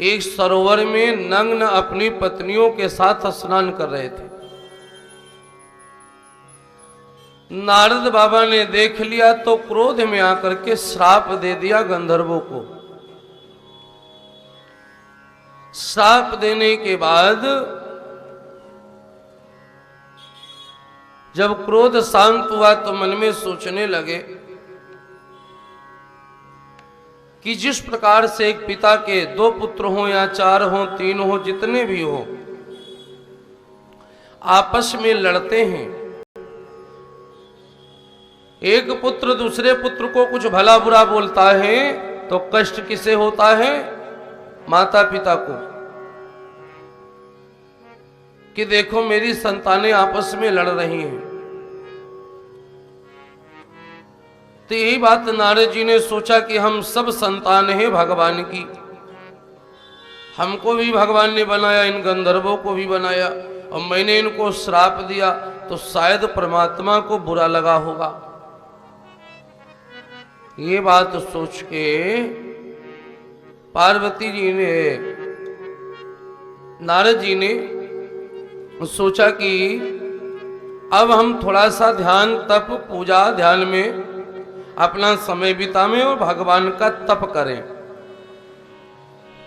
एक सरोवर में नग्न अपनी पत्नियों के साथ स्नान कर रहे थे। नारद बाबा ने देख लिया तो क्रोध में आकर के श्राप दे दिया गंधर्वों को। श्राप देने के बाद जब क्रोध शांत हुआ तो मन में सोचने लगे कि जिस प्रकार से एक पिता के 2 पुत्र हों या 4 हों 3 हों जितने भी हों आपस में लड़ते हैं, एक पुत्र दूसरे पुत्र को कुछ भला बुरा बोलता है तो कष्ट किसे होता है? माता पिता को, कि देखो मेरी संतानें आपस में लड़ रही हैं। तो यही बात नारद जी ने सोचा कि हम सब संतान हैं भगवान की, हमको भी भगवान ने बनाया, इन गंधर्वों को भी बनाया, और मैंने इनको श्राप दिया तो शायद परमात्मा को बुरा लगा होगा। ये बात सोच के पार्वती जी ने, नारद जी ने सोचा कि अब हम थोड़ा सा ध्यान तप पूजा ध्यान में अपना समय बिताएं और भगवान का तप करें।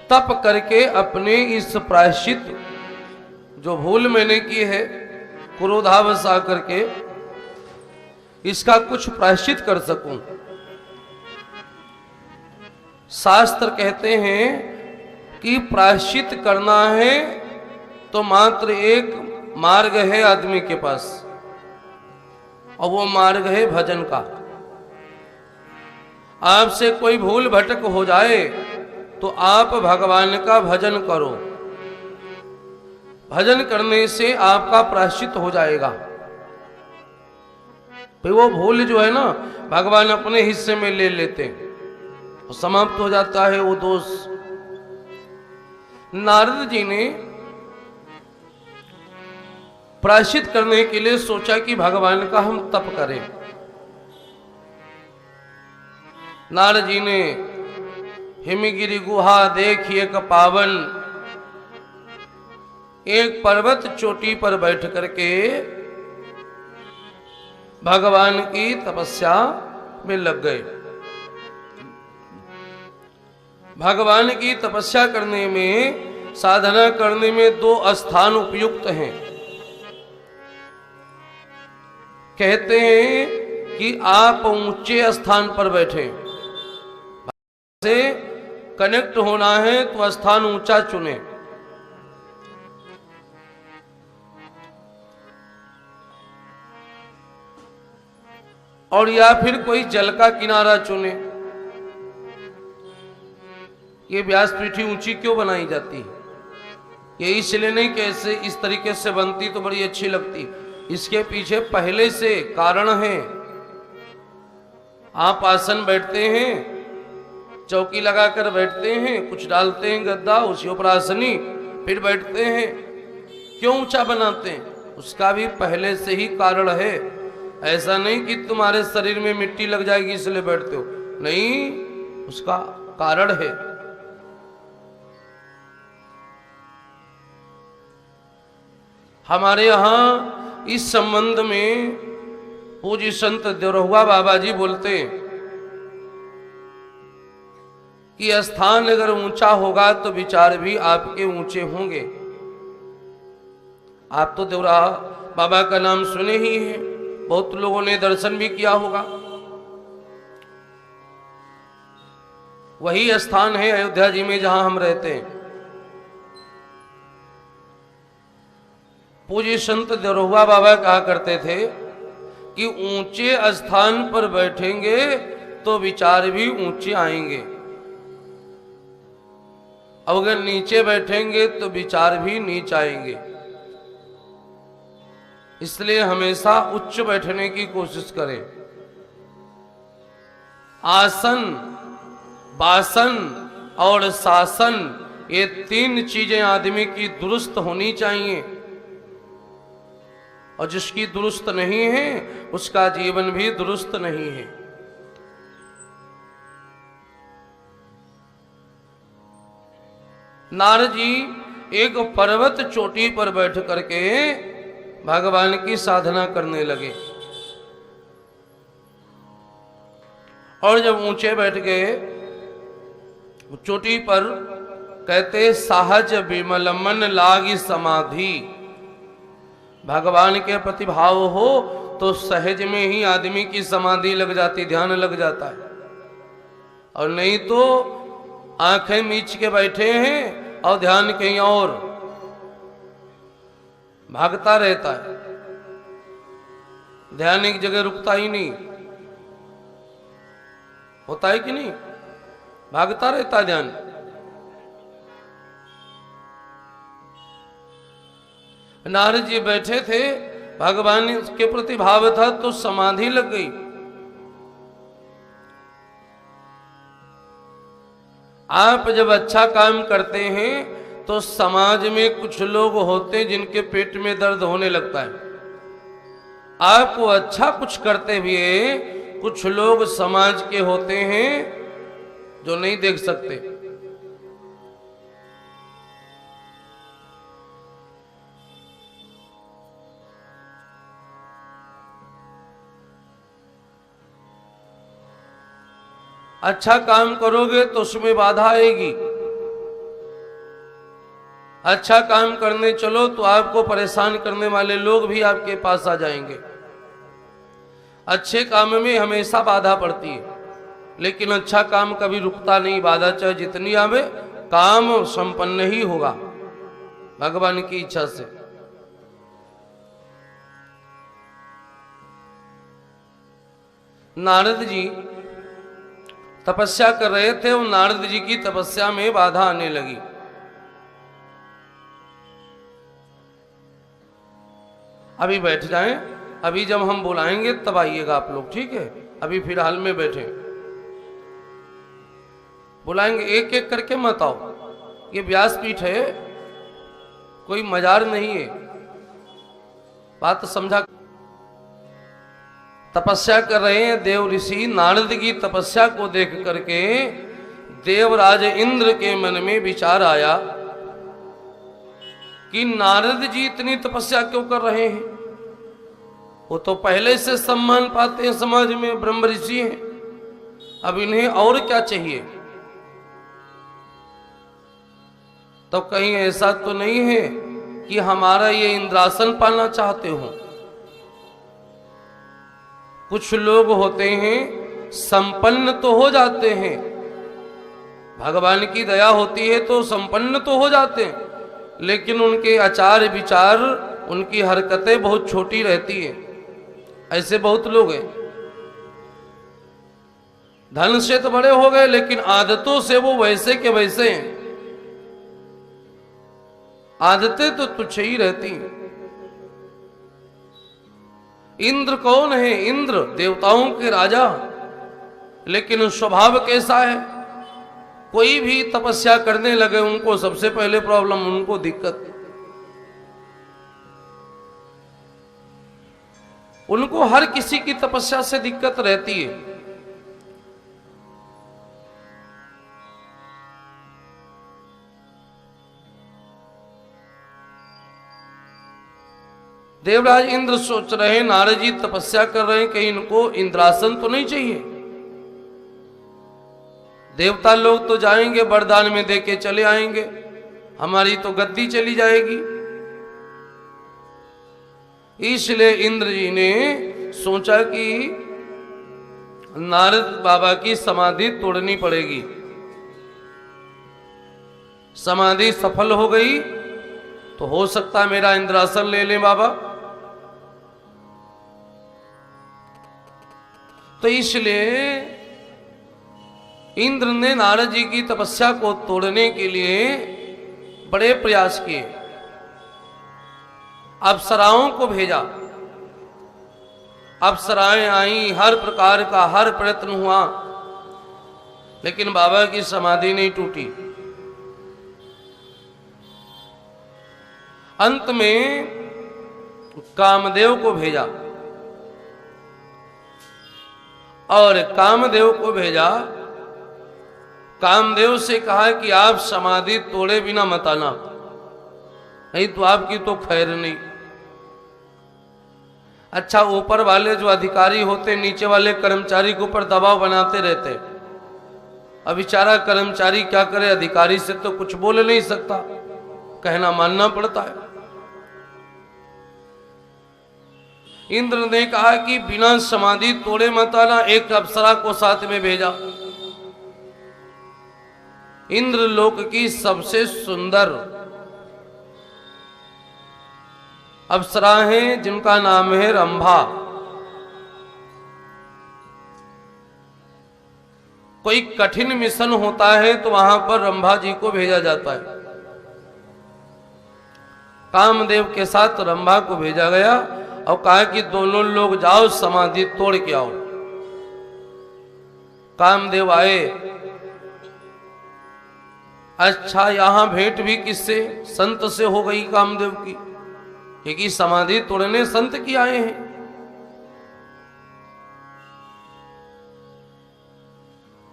तप करके अपने इस प्रायश्चित जो भूल मैंने की है क्रोधावश आकर के, इसका कुछ प्रायश्चित कर सकूं। शास्त्र कहते हैं कि प्रायश्चित करना है तो मात्र एक मार्ग है आदमी के पास, और वो मार्ग है भजन का। आपसे कोई भूल भटक हो जाए तो आप भगवान का भजन करो, भजन करने से आपका प्रायश्चित हो जाएगा। फिर वो भूल जो है ना भगवान अपने हिस्से में ले लेते हैं, तो समाप्त हो जाता है वो दोष। नारद जी ने प्रायश्चित करने के लिए सोचा कि भगवान का हम तप करें। नारद जी ने हिमगिरि गुहा देखी एक पावन, एक पर्वत चोटी पर बैठ करके भगवान की तपस्या में लग गए। भगवान की तपस्या करने में, साधना करने में 2 स्थान उपयुक्त हैं। कहते हैं कि आप ऊंचे स्थान पर बैठे, से कनेक्ट होना है तो स्थान ऊंचा चुने। और या फिर कोई जल का किनारा चुने। ये व्यासपीठी ऊंची क्यों बनाई जाती है? ये इसलिए नहीं कि ऐसे इस तरीके से बनती तो बड़ी अच्छी लगती, इसके पीछे पहले से कारण है। आप आसन बैठते हैं, चौकी लगाकर बैठते हैं, कुछ डालते हैं गद्दा, उसी ऊपर आसनी, फिर बैठते हैं। क्यों ऊंचा बनाते हैं? उसका भी पहले से ही कारण है। ऐसा नहीं कि तुम्हारे शरीर में मिट्टी लग जाएगी इसलिए बैठते हो, नहीं, उसका कारण है। हमारे यहां इस संबंध में पूज्य संत देवरहुआ बाबा जी बोलते हैं कि स्थान अगर ऊंचा होगा तो विचार भी आपके ऊंचे होंगे। आप तो देवरा बाबा का नाम सुने ही हैं, बहुत लोगों ने दर्शन भी किया होगा। वही स्थान है अयोध्या जी में जहां हम रहते हैं। पूज्य संत देवरहुआ बाबा कहा करते थे कि ऊंचे स्थान पर बैठेंगे तो विचार भी ऊंचे आएंगे, अगर नीचे बैठेंगे तो विचार भी नीचे आएंगे। इसलिए हमेशा उच्च बैठने की कोशिश करें। आसन, वासन और शासन, ये 3 चीजें आदमी की दुरुस्त होनी चाहिए, और जिसकी दुरुस्त नहीं है उसका जीवन भी दुरुस्त नहीं है। नारद जी एक पर्वत चोटी पर बैठ करके भगवान की साधना करने लगे। और जब ऊंचे बैठ गए चोटी पर, कहते सहज विमल मन लागी समाधि। भगवान के प्रति भाव हो तो सहज में ही आदमी की समाधि लग जाती, ध्यान लग जाता है। और नहीं तो आंखें मीच के बैठे हैं और ध्यान कहीं और भागता रहता है, ध्यान एक जगह रुकता ही नहीं। होता है कि नहीं? भागता रहता है ध्यान। नारद जी बैठे थे, भगवान के प्रति भाव था तो समाधि लग गई। आप जब अच्छा काम करते हैं तो समाज में कुछ लोग होते हैं जिनके पेट में दर्द होने लगता है। आपको अच्छा कुछ करते हुए कुछ लोग समाज के होते हैं जो नहीं देख सकते। अच्छा काम करोगे तो उसमें बाधा आएगी। अच्छा काम करने चलो तो आपको परेशान करने वाले लोग भी आपके पास आ जाएंगे। अच्छे काम में हमेशा बाधा पड़ती है, लेकिन अच्छा काम कभी रुकता नहीं। बाधा चाहे जितनी आवे, काम संपन्न ही होगा भगवान की इच्छा से। नारद जी तपस्या कर रहे थे और नारद जी की तपस्या में बाधा आने लगी। अभी बैठ जाएं, अभी जब हम बुलाएंगे तब आइएगा आप लोग, ठीक है? अभी फिलहाल में बैठे, बुलाएंगे एक एक करके मत आओ। ये व्यासपीठ है, कोई मजार नहीं है, बात समझा। तपस्या कर रहे हैं देव ऋषि। नारद की तपस्या को देख करके देवराज इंद्र के मन में विचार आया कि नारद जी इतनी तपस्या क्यों कर रहे हैं? वो तो पहले से सम्मान पाते हैं समाज में, ब्रह्म ऋषि हैं, अब इन्हें और क्या चाहिए? तो कहीं ऐसा तो नहीं है कि हमारा ये इंद्रासन पाना चाहते हो? कुछ लोग होते हैं संपन्न तो हो जाते हैं, भगवान की दया होती है तो संपन्न तो हो जाते हैं, लेकिन उनके आचार विचार, उनकी हरकतें बहुत छोटी रहती हैं। ऐसे बहुत लोग हैं, धन से तो बड़े हो गए लेकिन आदतों से वो वैसे के वैसे हैं। आदतें तो तुच्छ ही रहती हैं। इंद्र कौन है? इंद्र देवताओं के राजा, लेकिन स्वभाव कैसा है? कोई भी तपस्या करने लगे उनको सबसे पहले प्रॉब्लम, उनको दिक्कत। उनको हर किसी की तपस्या से दिक्कत रहती है। देवराज इंद्र सोच रहे हैं नारद जी तपस्या कर रहे हैं, कहीं इनको इंद्रासन तो नहीं चाहिए? देवता लोग तो जाएंगे वरदान में देके चले आएंगे, हमारी तो गद्दी चली जाएगी। इसलिए इंद्र जी ने सोचा कि नारद बाबा की समाधि तोड़नी पड़ेगी। समाधि सफल हो गई तो हो सकता है मेरा इंद्रासन ले लें बाबा। तो इसलिए इंद्र ने नारद जी की तपस्या को तोड़ने के लिए बड़े प्रयास किए। अप्सराओं को भेजा, अप्सराएं आई, हर प्रकार का हर प्रयत्न हुआ, लेकिन बाबा की समाधि नहीं टूटी। अंत में कामदेव को भेजा, और कामदेव को भेजा। कामदेव से कहा कि आप समाधि तोड़े बिना मत आना, नहीं तो आपकी तो खैर नहीं। अच्छा, ऊपर वाले जो अधिकारी होते नीचे वाले कर्मचारी के ऊपर दबाव बनाते रहते। अब बेचारा कर्मचारी क्या करे, अधिकारी से तो कुछ बोल नहीं सकता, कहना मानना पड़ता है। इंद्र ने कहा कि बिना समाधि तोड़े मत आना। एक अप्सरा को साथ में भेजा। इंद्र लोक की सबसे सुंदर अप्सरा हैं जिनका नाम है रंभा। कोई कठिन मिशन होता है तो वहां पर रंभा जी को भेजा जाता है। कामदेव के साथ रंभा को भेजा गया और कहा कि दोनों लोग जाओ समाधि तोड़ के आओ। कामदेव आए। अच्छा, यहां भेंट भी किससे? संत से हो गई कामदेव की, क्योंकि समाधि तोड़ने संत की आए हैं।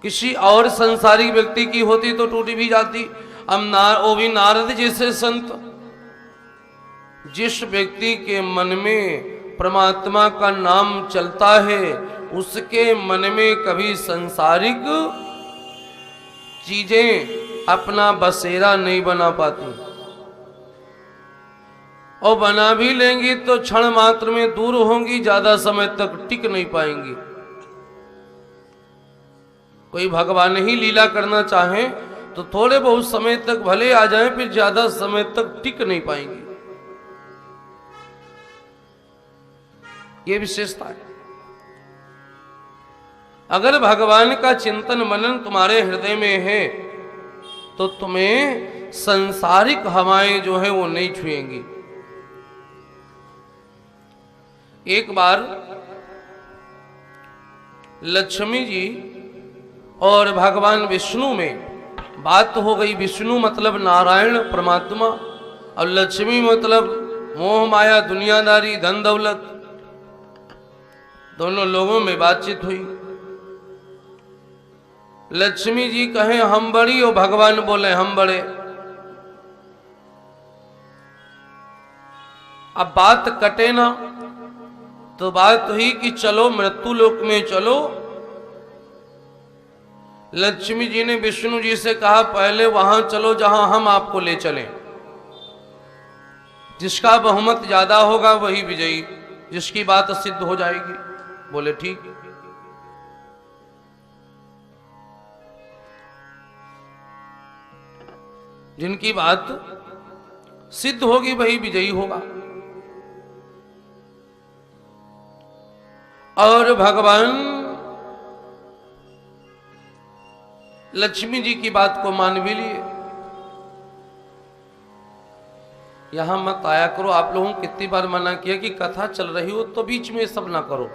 किसी और संसारिक व्यक्ति की होती तो टूटी भी जाती। अब वो भी नारद जैसे संत। जिस व्यक्ति के मन में परमात्मा का नाम चलता है उसके मन में कभी संसारिक चीजें अपना बसेरा नहीं बना पाती, और बना भी लेंगी तो क्षण मात्र में दूर होंगी, ज्यादा समय तक टिक नहीं पाएंगी। कोई भगवान ही लीला करना चाहे तो थोड़े बहुत समय तक भले आ जाएं, फिर ज्यादा समय तक टिक नहीं पाएंगी। ये विशेषता है। अगर भगवान का चिंतन मनन तुम्हारे हृदय में है तो तुम्हें संसारिक हवाएं जो है वो नहीं छुएंगी। एक बार लक्ष्मी जी और भगवान विष्णु में बात हो गई। विष्णु मतलब नारायण परमात्मा और लक्ष्मी मतलब मोह माया दुनियादारी धन दौलत। दोनों लोगों में बातचीत हुई। लक्ष्मी जी कहे हम बड़ी और भगवान बोले हम बड़े। अब बात कटे ना तो बात हुई कि चलो मृत्यु लोक में चलो। लक्ष्मी जी ने विष्णु जी से कहा पहले वहां चलो जहां हम आपको ले चलें। जिसका बहुमत ज्यादा होगा वही विजयी, जिसकी बात सिद्ध हो जाएगी। बोले ठीक। जिनकी बात सिद्ध होगी वही विजयी होगा। और भगवान लक्ष्मी जी की बात को मान भी लिए। यहां मत आया करो। आप लोगों को कितनी बार मना किया कि कथा चल रही हो तो बीच में सब ना करो,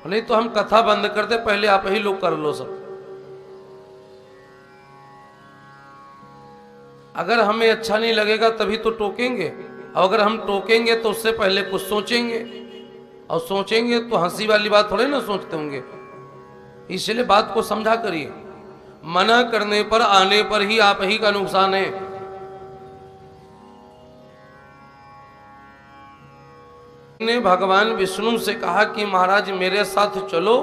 नहीं तो हम कथा बंद करते, पहले आप ही लोग कर लो सब। अगर हमें अच्छा नहीं लगेगा तभी तो टोकेंगे, और अगर हम टोकेंगे तो उससे पहले कुछ सोचेंगे, और सोचेंगे तो हंसी वाली बात थोड़े ना सोचते होंगे। इसलिए बात को समझा करिए। मना करने पर आने पर ही आप ही का नुकसान है। ने भगवान विष्णु से कहा कि महाराज मेरे साथ चलो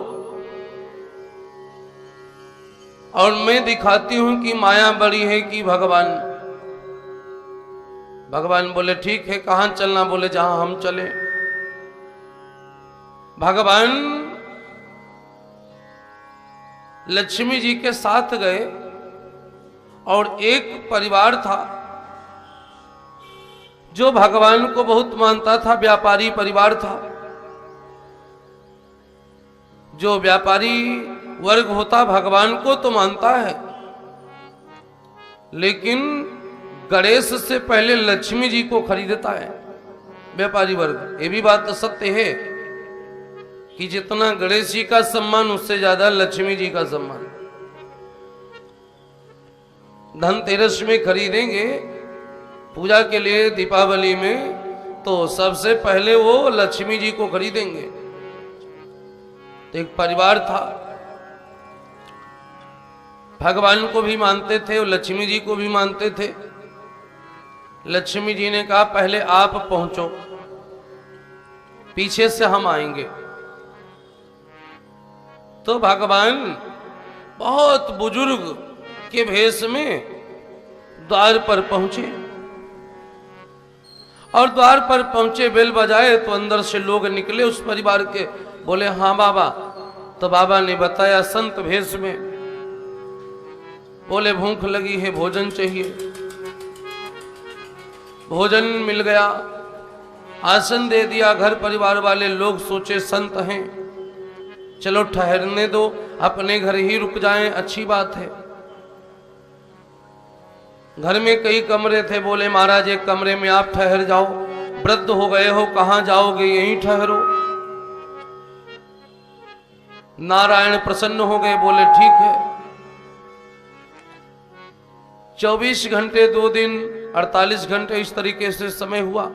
और मैं दिखाती हूं कि माया बड़ी है कि भगवान। भगवान बोले ठीक है, कहां चलना? बोले जहां हम चले। भगवान लक्ष्मी जी के साथ गए और एक परिवार था जो भगवान को बहुत मानता था। व्यापारी परिवार था। जो व्यापारी वर्ग होता भगवान को तो मानता है, लेकिन गणेश से पहले लक्ष्मी जी को खरीदता है व्यापारी वर्ग। ये भी बात सत्य है कि जितना गणेश जी का सम्मान उससे ज्यादा लक्ष्मी जी का सम्मान। धनतेरस में खरीदेंगे पूजा के लिए, दीपावली में, तो सबसे पहले वो लक्ष्मी जी को खरीदेंगे। तो एक परिवार था। भगवान को भी मानते थे और लक्ष्मी जी को भी मानते थे। लक्ष्मी जी ने कहा पहले आप पहुंचो, पीछे से हम आएंगे। तो भगवान बहुत बुजुर्ग के भेष में द्वार पर पहुंचे और द्वार पर पहुंचे, बेल बजाए तो अंदर से लोग निकले उस परिवार के। बोले हाँ बाबा। तो बाबा ने बताया संत भेष में। बोले भूख लगी है, भोजन चाहिए। भोजन मिल गया, आसन दे दिया। घर परिवार वाले लोग सोचे संत हैं, चलो ठहरने दो, अपने घर ही रुक जाएं, अच्छी बात है। घर में कई कमरे थे। बोले महाराज एक कमरे में आप ठहर जाओ, वृद्ध हो गए हो, कहां जाओगे, यहीं ठहरो। नारायण प्रसन्न हो गए, बोले ठीक है। 24 घंटे 2 दिन 48 घंटे इस तरीके से समय हुआ।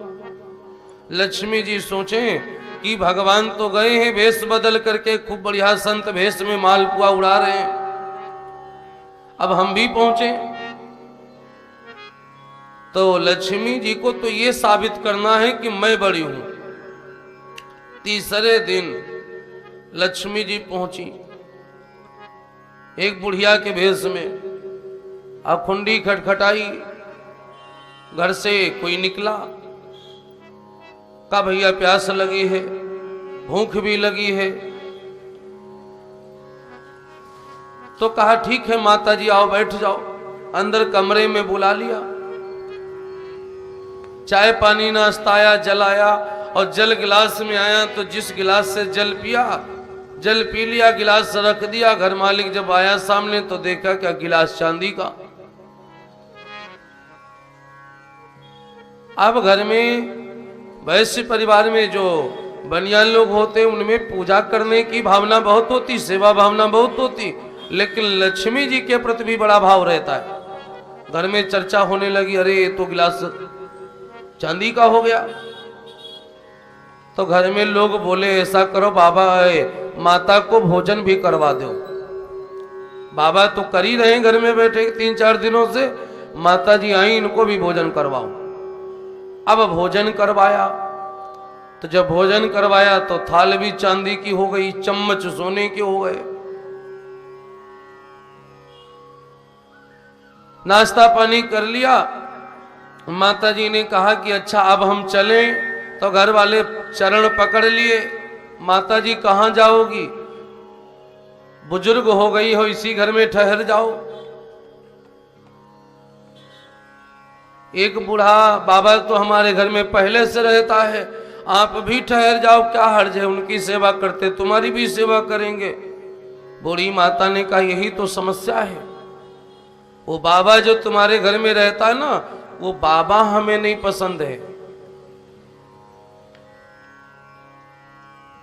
लक्ष्मी जी सोचे कि भगवान तो गए हैं भेष बदल करके, खूब बढ़िया संत भेष में मालपुआ उड़ा रहे हैं, अब हम भी पहुंचे। तो लक्ष्मी जी को तो ये साबित करना है कि मैं बड़ी हूं। तीसरे दिन लक्ष्मी जी पहुंची एक बुढ़िया के भेष में। अब खुंडी खटखटाई, घर से कोई निकला, कहा भैया प्यास लगी है, भूख भी लगी है। तो कहा ठीक है माता जी आओ बैठ जाओ। अंदर कमरे में बुला लिया, चाय पानी नाश्ता आया, जल आया और जल गिलास में आया। तो जिस गिलास से जल पिया, जल पी लिया, गिलास रख दिया। घर मालिक जब आया सामने तो देखा क्या गिलास चांदी का। अब घर में वैश्य परिवार में जो बनियान लोग होते उनमें पूजा करने की भावना बहुत होती, सेवा भावना बहुत होती, लेकिन लक्ष्मी जी के प्रति भी बड़ा भाव रहता है। घर में चर्चा होने लगी, अरे ये तो गिलास चांदी का हो गया। तो घर में लोग बोले ऐसा करो बाबा माता को भोजन भी करवा दो। बाबा तो कर ही रहे घर में बैठे 3-4 दिनों से, माता जी आई इनको भी भोजन करवाओ। अब भोजन करवाया। तो जब भोजन करवाया तो थाल भी चांदी की हो गई, चम्मच सोने के हो गए। नाश्ता पानी कर लिया। माता जी ने कहा कि अच्छा अब हम चलें। तो घर वाले चरण पकड़ लिए, माता जी कहां जाओगी, बुजुर्ग हो गई हो, इसी घर में ठहर जाओ। एक बूढ़ा बाबा तो हमारे घर में पहले से रहता है, आप भी ठहर जाओ, क्या हर्ज है, उनकी सेवा करते तुम्हारी भी सेवा करेंगे। बूढ़ी माता ने कहा यही तो समस्या है, वो बाबा जो तुम्हारे घर में रहता है ना, वो बाबा हमें नहीं पसंद है।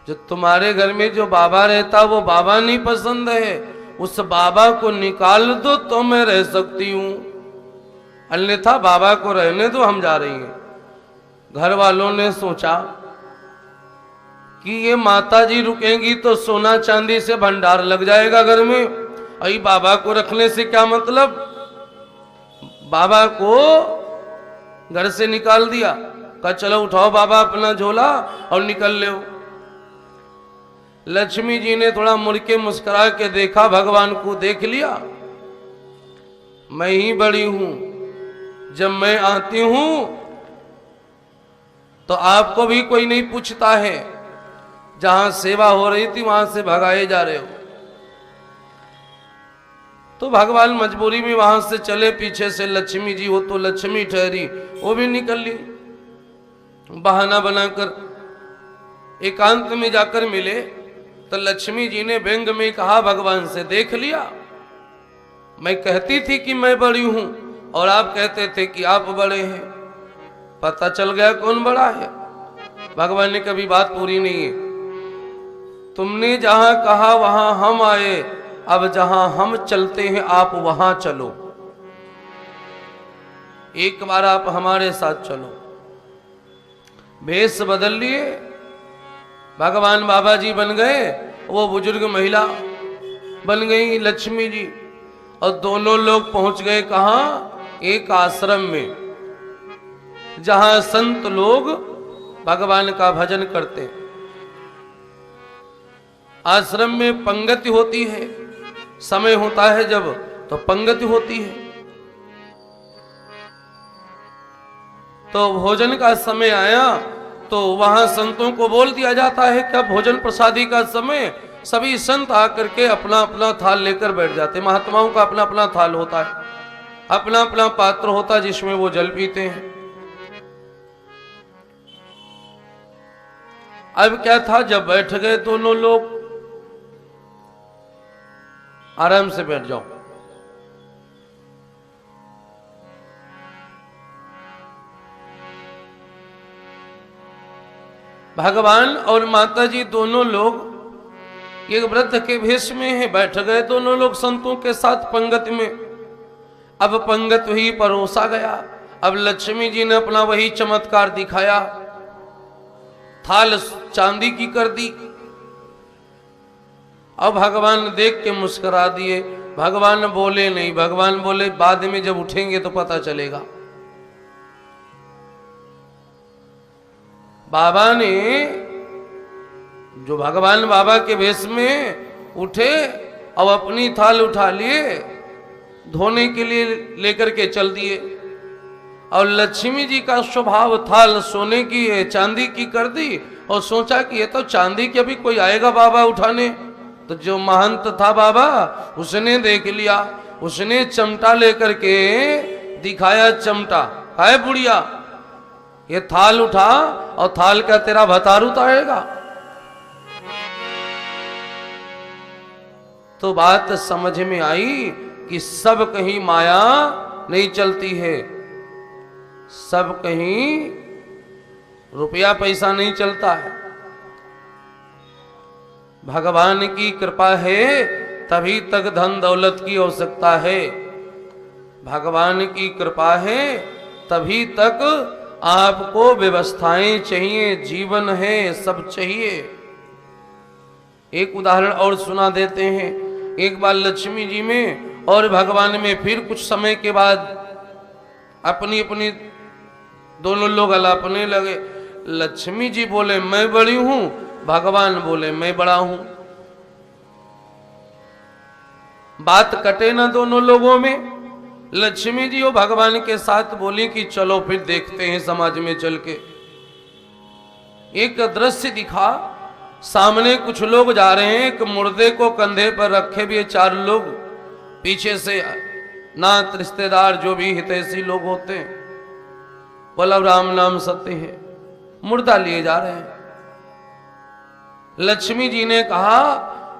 जो तुम्हारे घर में जो बाबा रहता वो बाबा नहीं पसंद है, उस बाबा को निकाल दो तो मैं रह सकती हूं, अन्यथा बाबा को रहने दो, हम जा रही हैं। घर वालों ने सोचा कि ये माता जी रुकेंगी तो सोना चांदी से भंडार लग जाएगा घर में, अई बाबा को रखने से क्या मतलब। बाबा को घर से निकाल दिया, कहा चलो उठाओ बाबा अपना झोला और निकल ले। लक्ष्मी जी ने थोड़ा मुड़ के मुस्कुरा के देखा, भगवान को देख लिया, मैं ही बड़ी हूं, जब मैं आती हूं तो आपको भी कोई नहीं पूछता है, जहां सेवा हो रही थी वहां से भगाए जा रहे हो। तो भगवान मजबूरी में वहां से चले, पीछे से लक्ष्मी जी, वो तो लक्ष्मी ठहरी, वो भी निकल ली। बहाना बनाकर एकांत में जाकर मिले तो लक्ष्मी जी ने व्यंग में कहा भगवान से, देख लिया, मैं कहती थी कि मैं बड़ी हूं और आप कहते थे कि आप बड़े हैं, पता चल गया कौन बड़ा है। भगवान ने कभी बात पूरी नहीं है, तुमने जहां कहा वहां हम आए, अब जहां हम चलते हैं आप वहां चलो, एक बार आप हमारे साथ चलो। भेष बदल लिए, भगवान बाबा जी बन गए, वो बुजुर्ग महिला बन गई लक्ष्मी जी। और दोनों लोग पहुंच गए कहां? एक आश्रम में, जहां संत लोग भगवान का भजन करते हैं। आश्रम में पंगति होती है, समय होता है जब, तो पंगति होती है। तो भोजन का समय आया तो वहां संतों को बोल दिया जाता है कि अब भोजन प्रसादी का समय। सभी संत आकर के अपना अपना थाल लेकर बैठ जाते। महात्माओं का अपना अपना थाल होता है, अपना अपना पात्र होता है जिसमें वो जल पीते हैं। अब क्या था, जब बैठ गए दोनों लोग, आराम से बैठ जाओ, भगवान और माता जी दोनों लोग एक व्रत के भेष में है, बैठ गए दोनों लोग संतों के साथ पंगत में। अब पंगत ही परोसा गया। अब लक्ष्मी जी ने अपना वही चमत्कार दिखाया, थाल चांदी की कर दी। अब भगवान देख के मुस्कुरा दिए। भगवान बोले नहीं, भगवान बोले बाद में जब उठेंगे तो पता चलेगा। बाबा ने, जो भगवान बाबा के भेष में उठे और अपनी थाल उठा लिए, धोने के लिए लेकर के चल दिए। और लक्ष्मी जी का स्वभाव थाल सोने की है, चांदी की कर दी। और सोचा कि ये तो चांदी की, अभी कोई आएगा बाबा उठाने। तो जो महंत था बाबा, उसने देख लिया, उसने चमटा लेकर के दिखाया। चमटा, हाय बुढ़िया, ये थाल उठा और थाल का तेरा भतार उतारेगा। तो बात समझ में आई कि सब कहीं माया नहीं चलती है, सब कहीं रुपया पैसा नहीं चलता है। भगवान की कृपा है तभी तक धन दौलत की आवश्यकता है। भगवान की कृपा है तभी तक आपको व्यवस्थाएं चाहिए, जीवन है, सब चाहिए। एक उदाहरण और सुना देते हैं। एक बार लक्ष्मी जी में और भगवान में फिर कुछ समय के बाद अपनी अपनी दोनों लोग अलापने लगे। लक्ष्मी जी बोले मैं बड़ी हूं, भगवान बोले मैं बड़ा हूं। बात कटे ना दोनों लोगों में। लक्ष्मी जी और भगवान के साथ बोली कि चलो फिर देखते हैं समाज में चल के। एक दृश्य दिखा, सामने कुछ लोग जा रहे हैं, एक मुर्दे को कंधे पर रखे भी 4 लोग, पीछे से नात रिश्तेदार जो भी हितैषी लोग होते हैं, बोला राम नाम सत्य है, मुर्दा लिए जा रहे हैं। लक्ष्मी जी ने कहा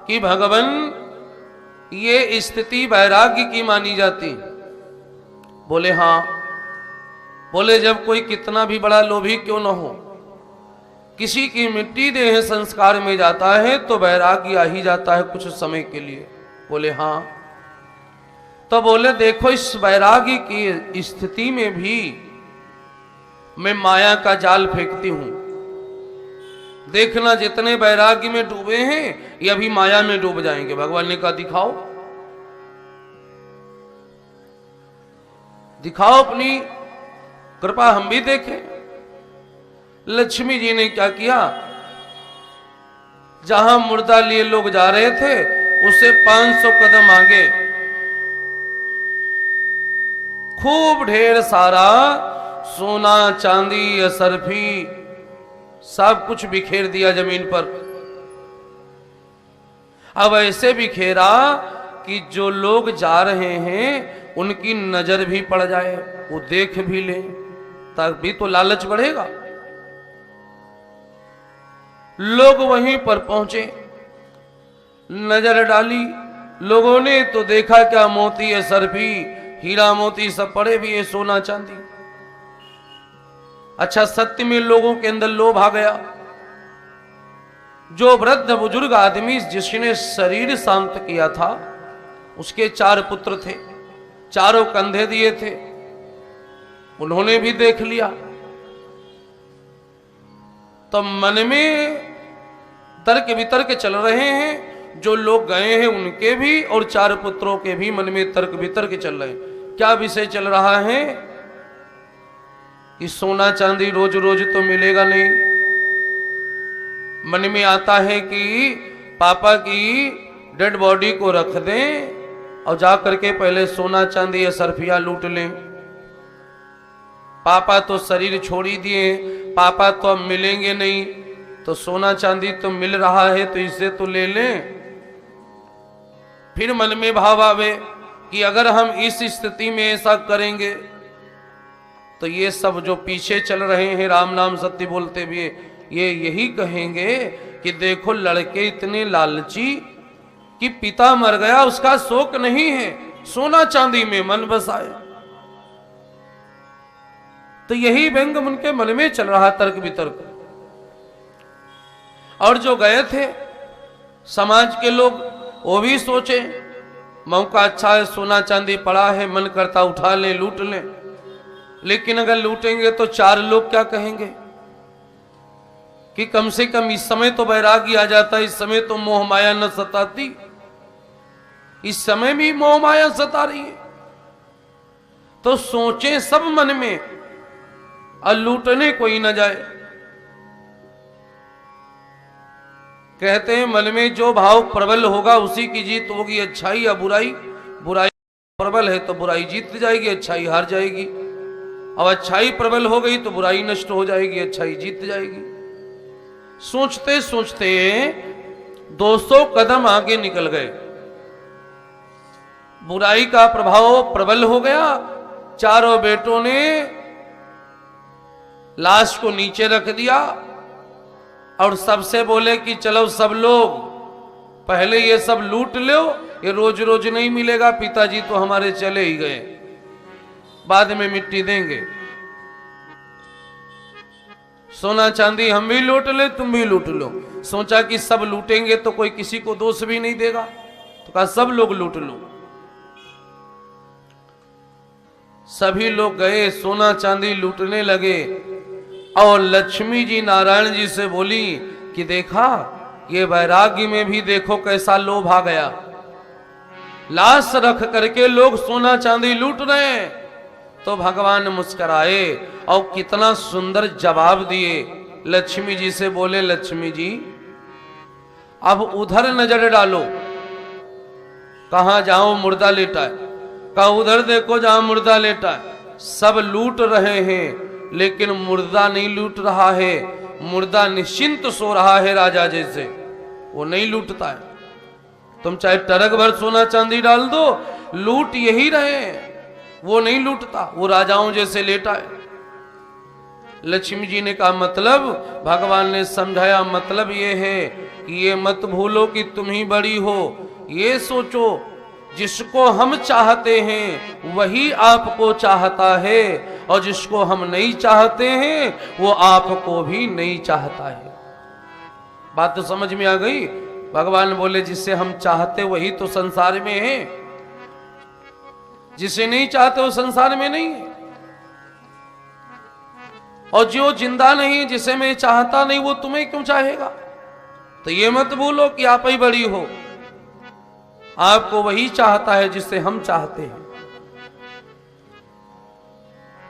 कि भगवान ये स्थिति वैराग्य की मानी जाती। बोले हाँ। बोले जब कोई कितना भी बड़ा लोभी क्यों न हो, किसी की मिट्टी देह संस्कार में जाता है तो वैराग्य आ ही जाता है कुछ समय के लिए। बोले हाँ। तो बोले देखो इस वैराग्य की स्थिति में भी मैं माया का जाल फेंकती हूं। देखना जितने वैराग्य में डूबे हैं ये अभी माया में डूब जाएंगे। भगवान ने कहा दिखाओ, दिखाओ अपनी कृपा हम भी देखें। लक्ष्मी जी ने क्या किया, जहां मुर्दा लिए लोग जा रहे थे उससे 500 कदम आगे खूब ढेर सारा सोना चांदी असरफी सब कुछ बिखेर दिया जमीन पर। अब ऐसे बिखेरा कि जो लोग जा रहे हैं उनकी नजर भी पड़ जाए, वो देख भी ले, तभी तो लालच बढ़ेगा। लोग वहीं पर पहुंचे, नजर डाली, लोगों ने तो देखा क्या मोती है, सरफी हीरा मोती सब पड़े भी है, सोना चांदी। अच्छा सत्य में लोगों के अंदर लोभ आ गया। जो वृद्ध बुजुर्ग आदमी जिसने शरीर शांत किया था उसके 4 पुत्र थे, चारों कंधे दिए थे, उन्होंने भी देख लिया। तो मन में तर्क वितर्क चल रहे हैं, जो लोग गए हैं उनके भी और 4 पुत्रों के भी मन में तर्क वितर्क चल रहे हैं। क्या विषय चल रहा है कि सोना चांदी रोज रोज तो मिलेगा नहीं। मन में आता है कि पापा की डेड बॉडी को रख दें और जा करके पहले सोना चांदी या सरफिया लूट लें। पापा तो शरीर छोड़ ही दिए, पापा तो अब मिलेंगे नहीं, तो सोना चांदी तो मिल रहा है तो इसे तो ले लें। फिर मन में भाव आवे कि अगर हम इस स्थिति में ऐसा करेंगे तो ये सब जो पीछे चल रहे हैं राम नाम सत्य बोलते हुए ये यही कहेंगे कि देखो लड़के इतने लालची कि पिता मर गया उसका शोक नहीं है, सोना चांदी में मन बसाए। तो यही व्यंग उनके मन में चल रहा तर्क वितर्क। और जो गए थे समाज के लोग वो भी सोचे मौका अच्छा है, सोना चांदी पड़ा है, मन करता उठा लें लूट लें। लेकिन अगर लूटेंगे तो 4 लोग क्या कहेंगे कि कम से कम इस समय तो वैराग्य आ जाता, इस समय तो मोह माया न सताती। इस समय भी मोह माया सता रही है। तो सोचे सब मन में और लूटने कोई न जाए। कहते हैं मन में जो भाव प्रबल होगा उसी की जीत होगी। अच्छाई या बुराई, बुराई प्रबल है तो बुराई जीत जाएगी, अच्छाई हार जाएगी। अब अच्छाई प्रबल हो गई तो बुराई नष्ट हो जाएगी, अच्छाई जीत जाएगी। सोचते सोचते 200 कदम आगे निकल गए। बुराई का प्रभाव प्रबल हो गया। चारों बेटों ने लाश को नीचे रख दिया और सबसे बोले कि चलो सब लोग पहले ये सब लूट लो, ये रोज रोज नहीं मिलेगा। पिताजी तो हमारे चले ही गए, बाद में मिट्टी देंगे। सोना चांदी हम भी लूट ले, तुम भी लूट लो। सोचा कि सब लूटेंगे तो कोई किसी को दोष भी नहीं देगा, तो कहा सब लोग लूट लो। सभी लोग गए, सोना चांदी लूटने लगे। और लक्ष्मी जी नारायण जी से बोली कि देखा ये वैराग्य में भी देखो कैसा लोभ आ गया। लाश रख करके लोग सोना चांदी लूट रहे हैं। तो भगवान मुस्कुराए और कितना सुंदर जवाब दिए। लक्ष्मी जी से बोले लक्ष्मी जी अब उधर नजर डालो, कहां जाओ मुर्दा लेटा है। कहा उधर देखो जहां मुर्दा लेटा है। सब लूट रहे हैं लेकिन मुर्दा नहीं लूट रहा है। मुर्दा निश्चिंत सो रहा है राजा जैसे, वो नहीं लूटता है। तुम चाहे टरक भर सोना चांदी डाल दो, लूट यही रहे, वो नहीं लूटता, वो राजाओं जैसे लेटा है। लक्ष्मी जी ने कहा मतलब, भगवान ने समझाया मतलब ये है कि ये मत भूलो कि तुम ही बड़ी हो। ये सोचो जिसको हम चाहते हैं वही आपको चाहता है, और जिसको हम नहीं चाहते हैं वो आपको भी नहीं चाहता है। बात तो समझ में आ गई। भगवान बोले जिसे हम चाहते वही तो संसार में है, जिसे नहीं चाहते वो संसार में नहीं है। और जो जिंदा नहीं, जिसे मैं चाहता नहीं, वो तुम्हें क्यों चाहेगा। तो ये मत भूलो कि आप ही बड़ी हो। आपको वही चाहता है जिसे हम चाहते हैं,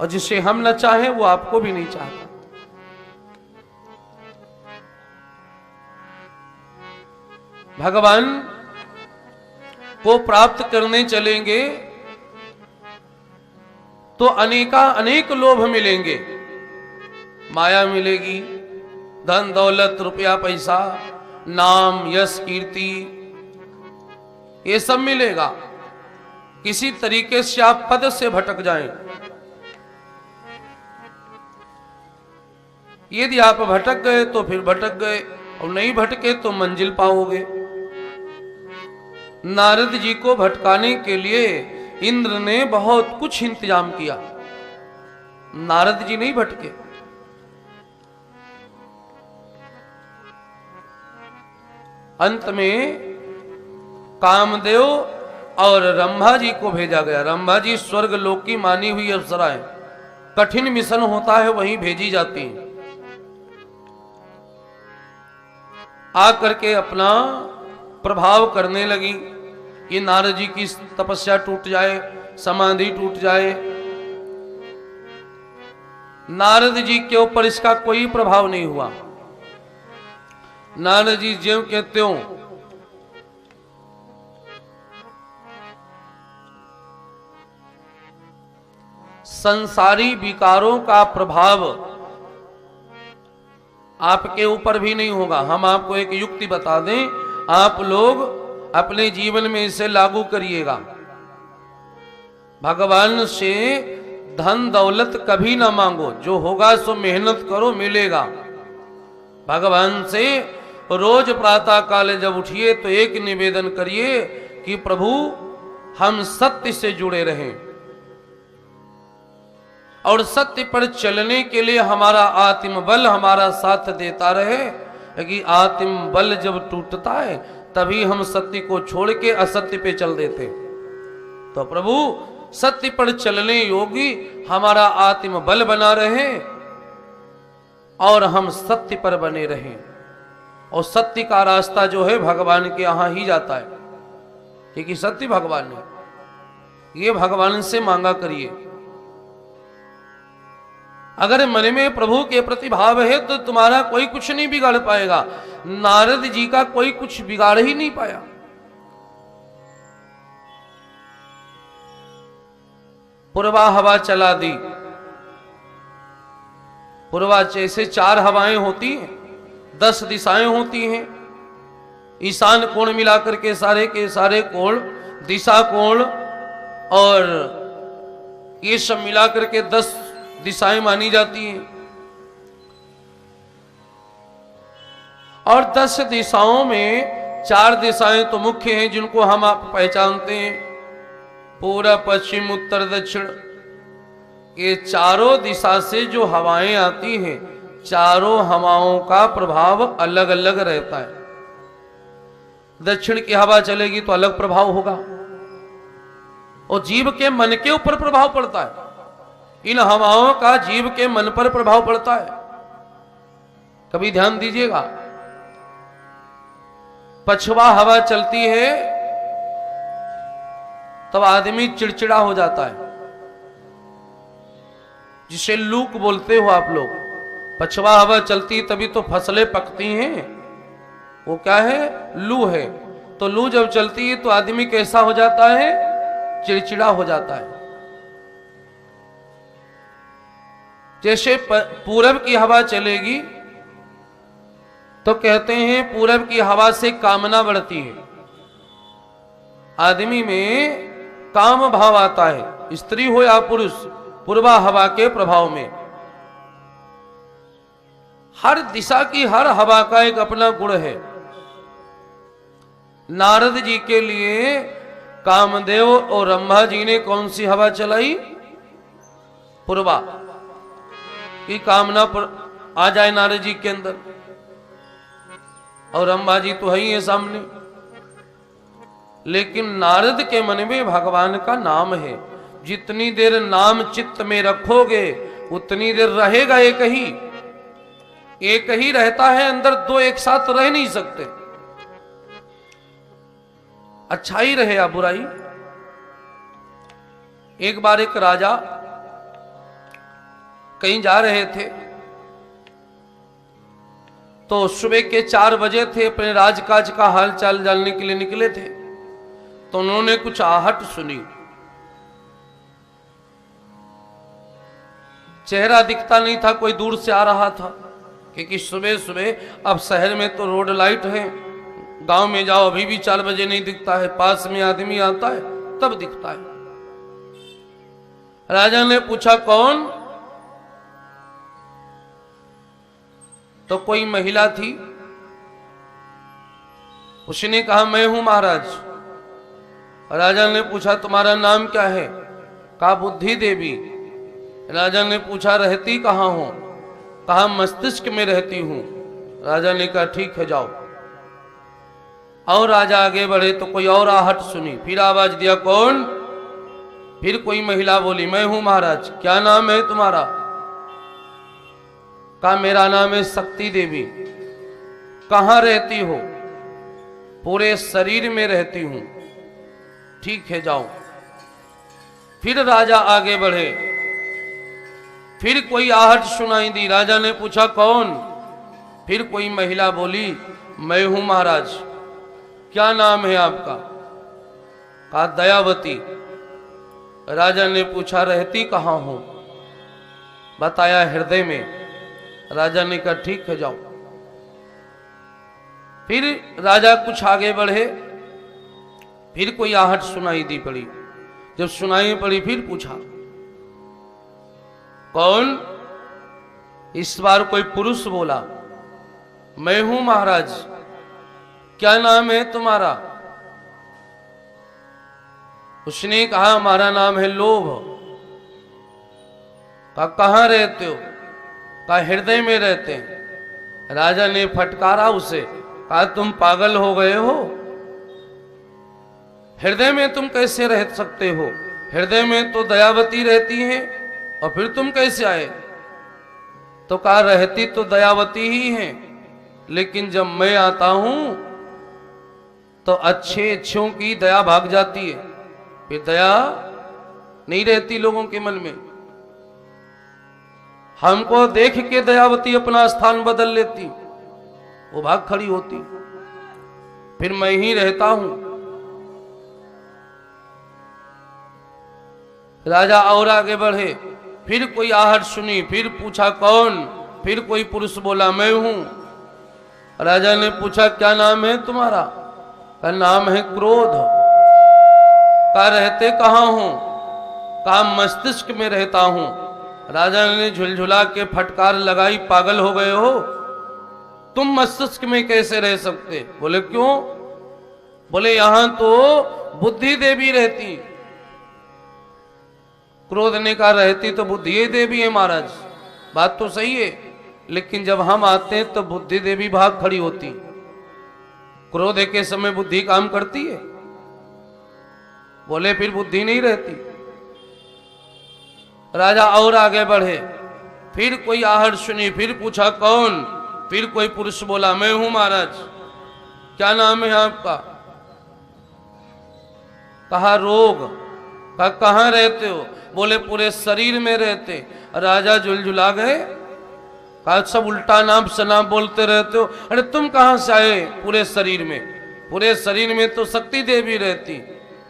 और जिसे हम न चाहे वो आपको भी नहीं चाहता। भगवान को प्राप्त करने चलेंगे तो अनेक लोभ मिलेंगे। माया मिलेगी, धन दौलत रुपया पैसा, नाम यश कीर्ति, ये सब मिलेगा। किसी तरीके से आप पद से भटक जाएं। यदि आप भटक गए तो फिर भटक गए, और नहीं भटके तो मंजिल पाओगे। नारद जी को भटकाने के लिए इंद्र ने बहुत कुछ इंतजाम किया, नारद जी नहीं भटके। अंत में कामदेव और रंभा जी को भेजा गया। रंभा जी स्वर्ग लोक की मानी हुई अप्सराएं, कठिन मिशन होता है वहीं भेजी जाती हैं। आ करके अपना प्रभाव करने लगी कि नारद जी की तपस्या टूट जाए, समाधि टूट जाए। नारद जी के ऊपर इसका कोई प्रभाव नहीं हुआ। नारद जी ज्यों के त्यों संसारी विकारों का प्रभाव आपके ऊपर भी नहीं होगा। हम आपको एक युक्ति बता दें, आप लोग अपने जीवन में इसे लागू करिएगा। भगवान से धन दौलत कभी ना मांगो, जो होगा सो मेहनत करो, मिलेगा। भगवान से रोज प्रातः काल जब उठिए तो एक निवेदन करिए कि प्रभु हम सत्य से जुड़े रहें और सत्य पर चलने के लिए हमारा आत्म बल हमारा साथ देता रहे, क्योंकि आत्म बल जब टूटता है तभी हम सत्य को छोड़ के असत्य पे चल देते। तो प्रभु सत्य पर चलने योगी हमारा आत्म बल बना रहे और हम सत्य पर बने रहें। और सत्य का रास्ता जो है भगवान के यहां ही जाता है, क्योंकि सत्य भगवान ने, ये भगवान से मांगा करिए। अगर मन में प्रभु के प्रति भाव है तो तुम्हारा कोई कुछ नहीं बिगाड़ पाएगा। नारद जी का कोई कुछ बिगाड़ ही नहीं पाया। पूर्वा हवा चला दी। पूर्वा जैसे 4 हवाएं होती हैं, 10 दिशाएं होती हैं। ईशान कोण मिलाकर के सारे कोण, दिशा कोण और ये सब मिलाकर के 10 दिशाएं मानी जाती हैं। और 10 दिशाओं में 4 दिशाएं तो मुख्य हैं जिनको हम आप पहचानते हैं, पूरब पश्चिम उत्तर दक्षिण। ये चारों दिशा से जो हवाएं आती हैं, चारों हवाओं का प्रभाव अलग अलग रहता है। दक्षिण की हवा चलेगी तो अलग प्रभाव होगा, और जीव के मन के ऊपर प्रभाव पड़ता है। इन हवाओं का जीव के मन पर प्रभाव पड़ता है। कभी ध्यान दीजिएगा, पछवा हवा चलती है तब आदमी चिड़चिड़ा हो जाता है, जिसे लूक बोलते हो आप लोग। पछवा हवा चलती तभी तो फसलें पकती हैं, वो क्या है? लू है। तो लू जब चलती है तो आदमी कैसा हो जाता है? चिड़चिड़ा हो जाता है। जैसे पूरब की हवा चलेगी तो कहते हैं पूरब की हवा से कामना बढ़ती है, आदमी में काम भाव आता है, स्त्री हो या पुरुष, पूर्वा हवा के प्रभाव में। हर दिशा की हर हवा का एक अपना गुण है। नारद जी के लिए कामदेव और ब्रह्मा जी ने कौन सी हवा चलाई? पूर्वा की कामना पर आ जाए नारद जी के अंदर, और ब्रह्मा जी तो है ही है सामने। लेकिन नारद के मन में भगवान का नाम है। जितनी देर नाम चित्त में रखोगे उतनी देर रहेगा एक ही। एक ही रहता है अंदर, दो एक साथ रह नहीं सकते। अच्छाई रहे या बुराई। एक बार एक राजा कहीं जा रहे थे, तो सुबह के 4 बजे थे, अपने राजकाज का हाल चाल जानने के लिए निकले थे। तो उन्होंने कुछ आहट सुनी। चेहरा दिखता नहीं था, कोई दूर से आ रहा था, क्योंकि सुबह सुबह अब शहर में तो रोड लाइट है, गांव में जाओ अभी भी 4 बजे नहीं दिखता है, पास में आदमी आता है तब दिखता है। राजा ने पूछा कौन? तो कोई महिला थी, उसने कहा मैं हूं महाराज। राजा ने पूछा तुम्हारा नाम क्या है? कहा बुद्धि देवी। राजा ने पूछा रहती कहां हो? कहा मस्तिष्क में रहती हूं। राजा ने कहा ठीक है जाओ। और राजा आगे बढ़े तो कोई और आहट सुनी, फिर आवाज दिया कौन? फिर कोई महिला बोली मैं हूं महाराज। क्या नाम है तुम्हारा? कहा मेरा नाम है शक्ति देवी। कहां रहती हो? पूरे शरीर में रहती हूं। ठीक है, जाओ। फिर राजा आगे बढ़े, फिर कोई आहट सुनाई दी। राजा ने पूछा कौन? फिर कोई महिला बोली, मैं हूं महाराज। क्या नाम है आपका? कहा दयावती। राजा ने पूछा रहती कहां हो? बताया हृदय में। राजा ने कहा ठीक है, जाओ। फिर राजा कुछ आगे बढ़े, फिर कोई आहट सुनाई दी पड़ी। जब सुनाई पड़ी फिर पूछा कौन? इस बार कोई पुरुष बोला, मैं हूं महाराज। क्या नाम है तुम्हारा? उसने कहा हमारा नाम है लोभ। कहा कहां रहते हो? कहा हृदय में रहते हैं। राजा ने फटकारा उसे, कहा तुम पागल हो गए हो? हृदय में तुम कैसे रह सकते हो? हृदय में तो दयावती रहती है, और फिर तुम कैसे आए? तो कहा रहती तो दयावती ही है, लेकिन जब मैं आता हूं तो अच्छे अच्छों की दया भाग जाती है, फिर दया नहीं रहती लोगों के मन में। हमको देख के दयावती अपना स्थान बदल लेती, वो भाग खड़ी होती, फिर मैं ही रहता हूं। राजा और आगे बढ़े, फिर कोई आहट सुनी, फिर पूछा कौन? फिर कोई पुरुष बोला मैं हूं। राजा ने पूछा क्या नाम है तुम्हारा? का नाम है क्रोध। का रहते कहां हो? का मस्तिष्क में रहता हूं। राजा ने झुलझुला के फटकार लगाई, पागल हो गए हो? तुम मस्तिष्क में कैसे रह सकते? बोले क्यों? बोले यहां तो बुद्धि देवी रहती। क्रोध ने कहा रहती तो बुद्धि देवी है महाराज। बात तो सही है, लेकिन जब हम आते हैं तो बुद्धि देवी भाग खड़ी होती। क्रोध के समय बुद्धि काम करती है? बोले फिर बुद्धि नहीं रहती। राजा और आगे बढ़े, फिर कोई आहट सुनी, फिर पूछा कौन? फिर कोई पुरुष बोला मैं हूं महाराज। क्या नाम है आपका? कहा रोग। कहा कहां रहते हो? बोले पूरे शरीर में रहते। राजा झुलझुला गए, कहा सब उल्टा नाम सनाम बोलते रहते हो। अरे तुम कहां से आए? पूरे शरीर में। पूरे शरीर में तो शक्ति देवी रहती।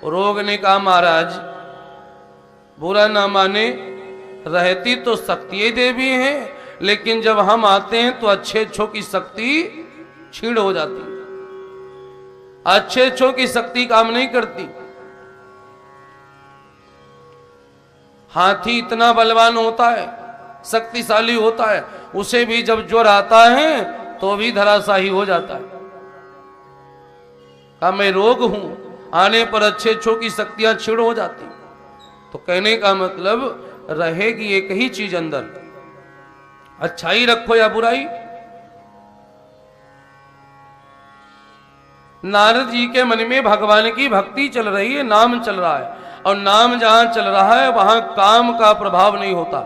रोग ने कहा महाराज बुरा ना माने, रहती तो शक्ति देवी है, लेकिन जब हम आते हैं तो अच्छे अच्छों की शक्ति छीण हो जाती। अच्छे अच्छों की शक्ति काम नहीं करती। हाथी इतना बलवान होता है, शक्तिशाली होता है, उसे भी जब ज्वर आता है तो भी धराशाही हो जाता है। कहा मैं रोग हूं, आने पर अच्छे अच्छों की शक्तियां छीण हो जाती। तो कहने का मतलब रहेगी एक ही चीज अंदर, अच्छाई रखो या बुराई। नारद जी के मन में भगवान की भक्ति चल रही है, नाम चल रहा है, और नाम जहां चल रहा है वहां काम का प्रभाव नहीं होता।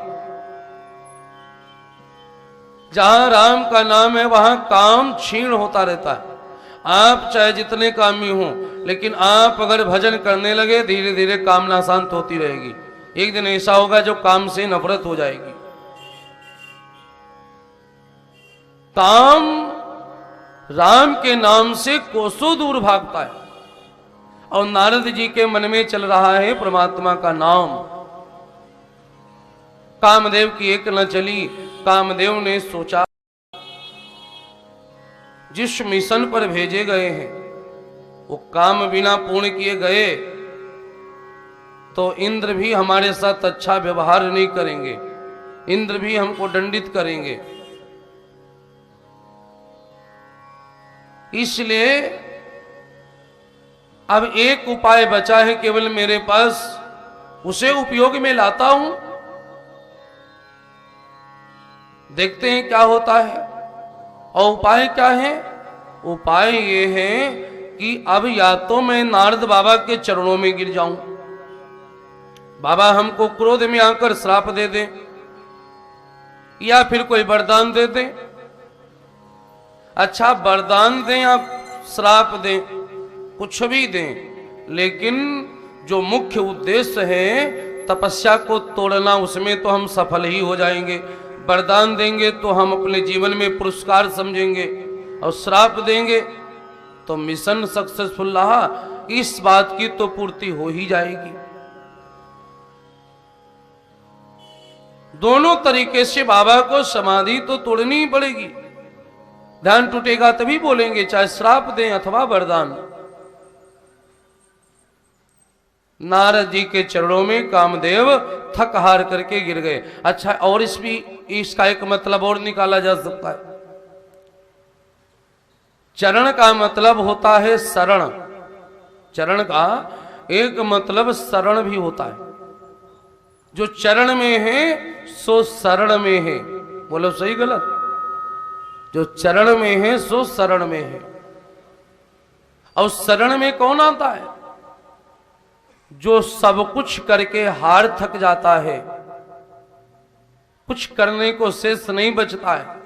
जहां राम का नाम है वहां काम क्षीण होता रहता है। आप चाहे जितने कामी हो, लेकिन आप अगर भजन करने लगे धीरे धीरे कामना शांत होती रहेगी। एक दिन ऐसा होगा जो काम से नफरत हो जाएगी। काम राम के नाम से कोसों दूर भागता है, और नारद जी के मन में चल रहा है परमात्मा का नाम। कामदेव की एक न चली। कामदेव ने सोचा जिस मिशन पर भेजे गए हैं वो काम बिना पूर्ण किए गए तो इंद्र भी हमारे साथ अच्छा व्यवहार नहीं करेंगे, इंद्र भी हमको दंडित करेंगे। इसलिए अब एक उपाय बचा है केवल मेरे पास, उसे उपयोग में लाता हूं, देखते हैं क्या होता है। और उपाय क्या है? उपाय ये है कि अब या तो मैं नारद बाबा के चरणों में गिर जाऊं, बाबा हमको क्रोध में आकर श्राप दे दें, या फिर कोई वरदान दे दें। अच्छा वरदान दें या श्राप दें, कुछ भी दें, लेकिन जो मुख्य उद्देश्य है तपस्या को तोड़ना, उसमें तो हम सफल ही हो जाएंगे। वरदान देंगे तो हम अपने जीवन में पुरस्कार समझेंगे, और श्राप देंगे तो मिशन सक्सेसफुल रहा, इस बात की तो पूर्ति हो ही जाएगी। दोनों तरीके से बाबा को समाधि तो तोड़नी ही पड़ेगी। ध्यान टूटेगा तभी बोलेंगे, चाहे श्राप दें अथवा वरदान। नारद जी के चरणों में कामदेव थक हार करके गिर गए। अच्छा, और इसका एक मतलब और निकाला जा सकता है। चरण का मतलब होता है शरण, चरण का एक मतलब शरण भी होता है। जो चरण में है सो शरण में है। बोलो सही गलत? जो चरण में है सो शरण में है। और शरण में कौन आता है? जो सब कुछ करके हार थक जाता है, कुछ करने को शेष नहीं बचता है,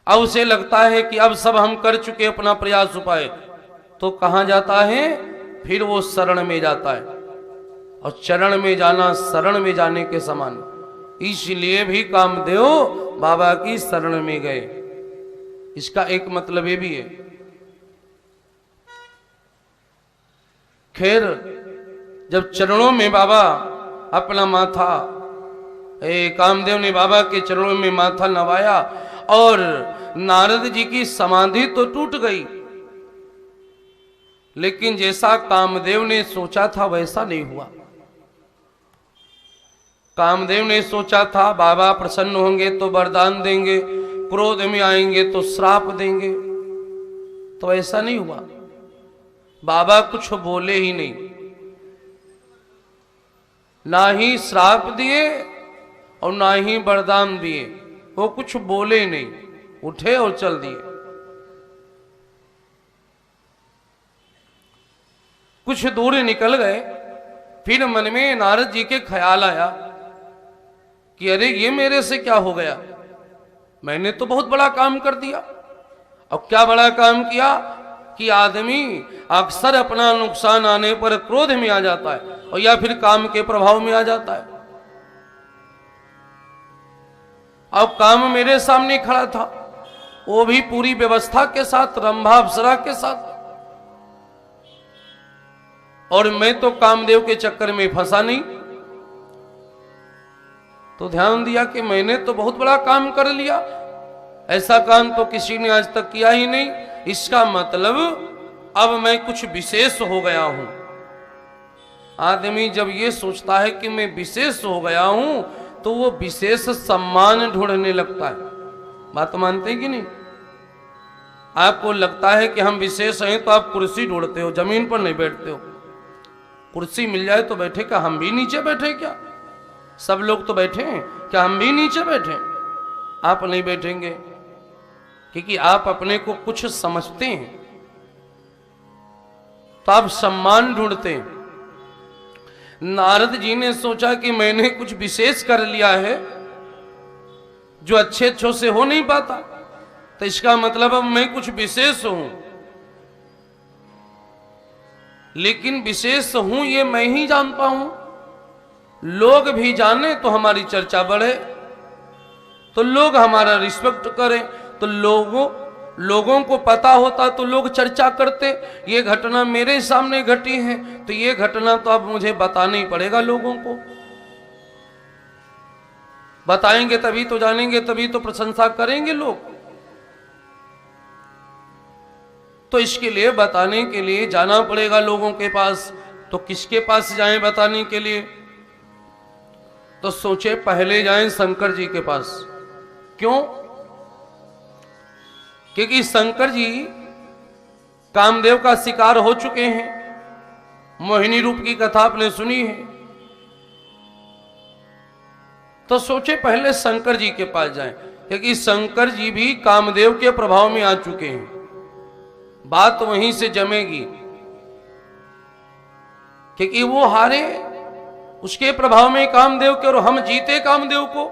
अब उसे लगता है कि अब सब हम कर चुके अपना प्रयास उपाय, तो कहां जाता है? फिर वो शरण में जाता है। और चरण में जाना शरण में जाने के समान। इसलिए भी कामदेव बाबा की शरण में गए। इसका एक मतलब ये भी है। खैर, जब चरणों में बाबा अपना माथा, कामदेव ने बाबा के चरणों में माथा नवाया और नारद जी की समाधि तो टूट गई, लेकिन जैसा कामदेव ने सोचा था वैसा नहीं हुआ। कामदेव ने सोचा था बाबा प्रसन्न होंगे तो वरदान देंगे, क्रोध में आएंगे तो श्राप देंगे, तो ऐसा नहीं हुआ। बाबा कुछ बोले ही नहीं, ना ही श्राप दिए और ना ही वरदान दिए। वो कुछ बोले नहीं, उठे और चल दिए। कुछ दूर निकल गए, फिर मन में नारद जी के ख्याल आया कि अरे ये मेरे से क्या हो गया, मैंने तो बहुत बड़ा काम कर दिया। अब क्या बड़ा काम किया कि आदमी अक्सर अपना नुकसान आने पर क्रोध में आ जाता है और या फिर काम के प्रभाव में आ जाता है। अब काम मेरे सामने खड़ा था, वो भी पूरी व्यवस्था के साथ, रंभा अप्सरा के साथ, और मैं तो कामदेव के चक्कर में फंसा नहीं। तो ध्यान दिया कि मैंने तो बहुत बड़ा काम कर लिया, ऐसा काम तो किसी ने आज तक किया ही नहीं। इसका मतलब अब मैं कुछ विशेष हो गया हूं। आदमी जब ये सोचता है कि मैं विशेष हो गया हूं तो वो विशेष सम्मान ढूंढने लगता है। बात मानते हैं कि नहीं? आपको लगता है कि हम विशेष हैं तो आप कुर्सी ढूंढते हो, जमीन पर नहीं बैठते हो। कुर्सी मिल जाए तो बैठे, क्या हम भी नीचे बैठे? क्या सब लोग तो बैठे हैं, क्या हम भी नीचे बैठे? आप नहीं बैठेंगे क्योंकि आप अपने को कुछ समझते हैं, तो आप सम्मान ढूंढते हैं। नारद जी ने सोचा कि मैंने कुछ विशेष कर लिया है जो अच्छों से हो नहीं पाता, तो इसका मतलब अब मैं कुछ विशेष हूं। लेकिन विशेष हूं ये मैं ही जानता हूं। लोग भी जाने तो हमारी चर्चा बढ़े, तो लोग हमारा रिस्पेक्ट करें, तो लोगों को पता होता तो लोग चर्चा करते। ये घटना मेरे सामने घटी है तो ये घटना तो अब मुझे बताना ही पड़ेगा। लोगों को बताएंगे तभी तो जानेंगे, तभी तो प्रशंसा करेंगे लोग। तो इसके लिए बताने के लिए जाना पड़ेगा लोगों के पास। तो किसके पास जाएं बताने के लिए? तो सोचे पहले जाएं शंकर जी के पास। क्यों? क्योंकि शंकर जी कामदेव का शिकार हो चुके हैं। मोहिनी रूप की कथा आपने सुनी है। तो सोचे पहले शंकर जी के पास जाएं, क्योंकि शंकर जी भी कामदेव के प्रभाव में आ चुके हैं। बात वहीं से जमेगी, क्योंकि वो हारे उसके प्रभाव में कामदेव के और हम जीते कामदेव को,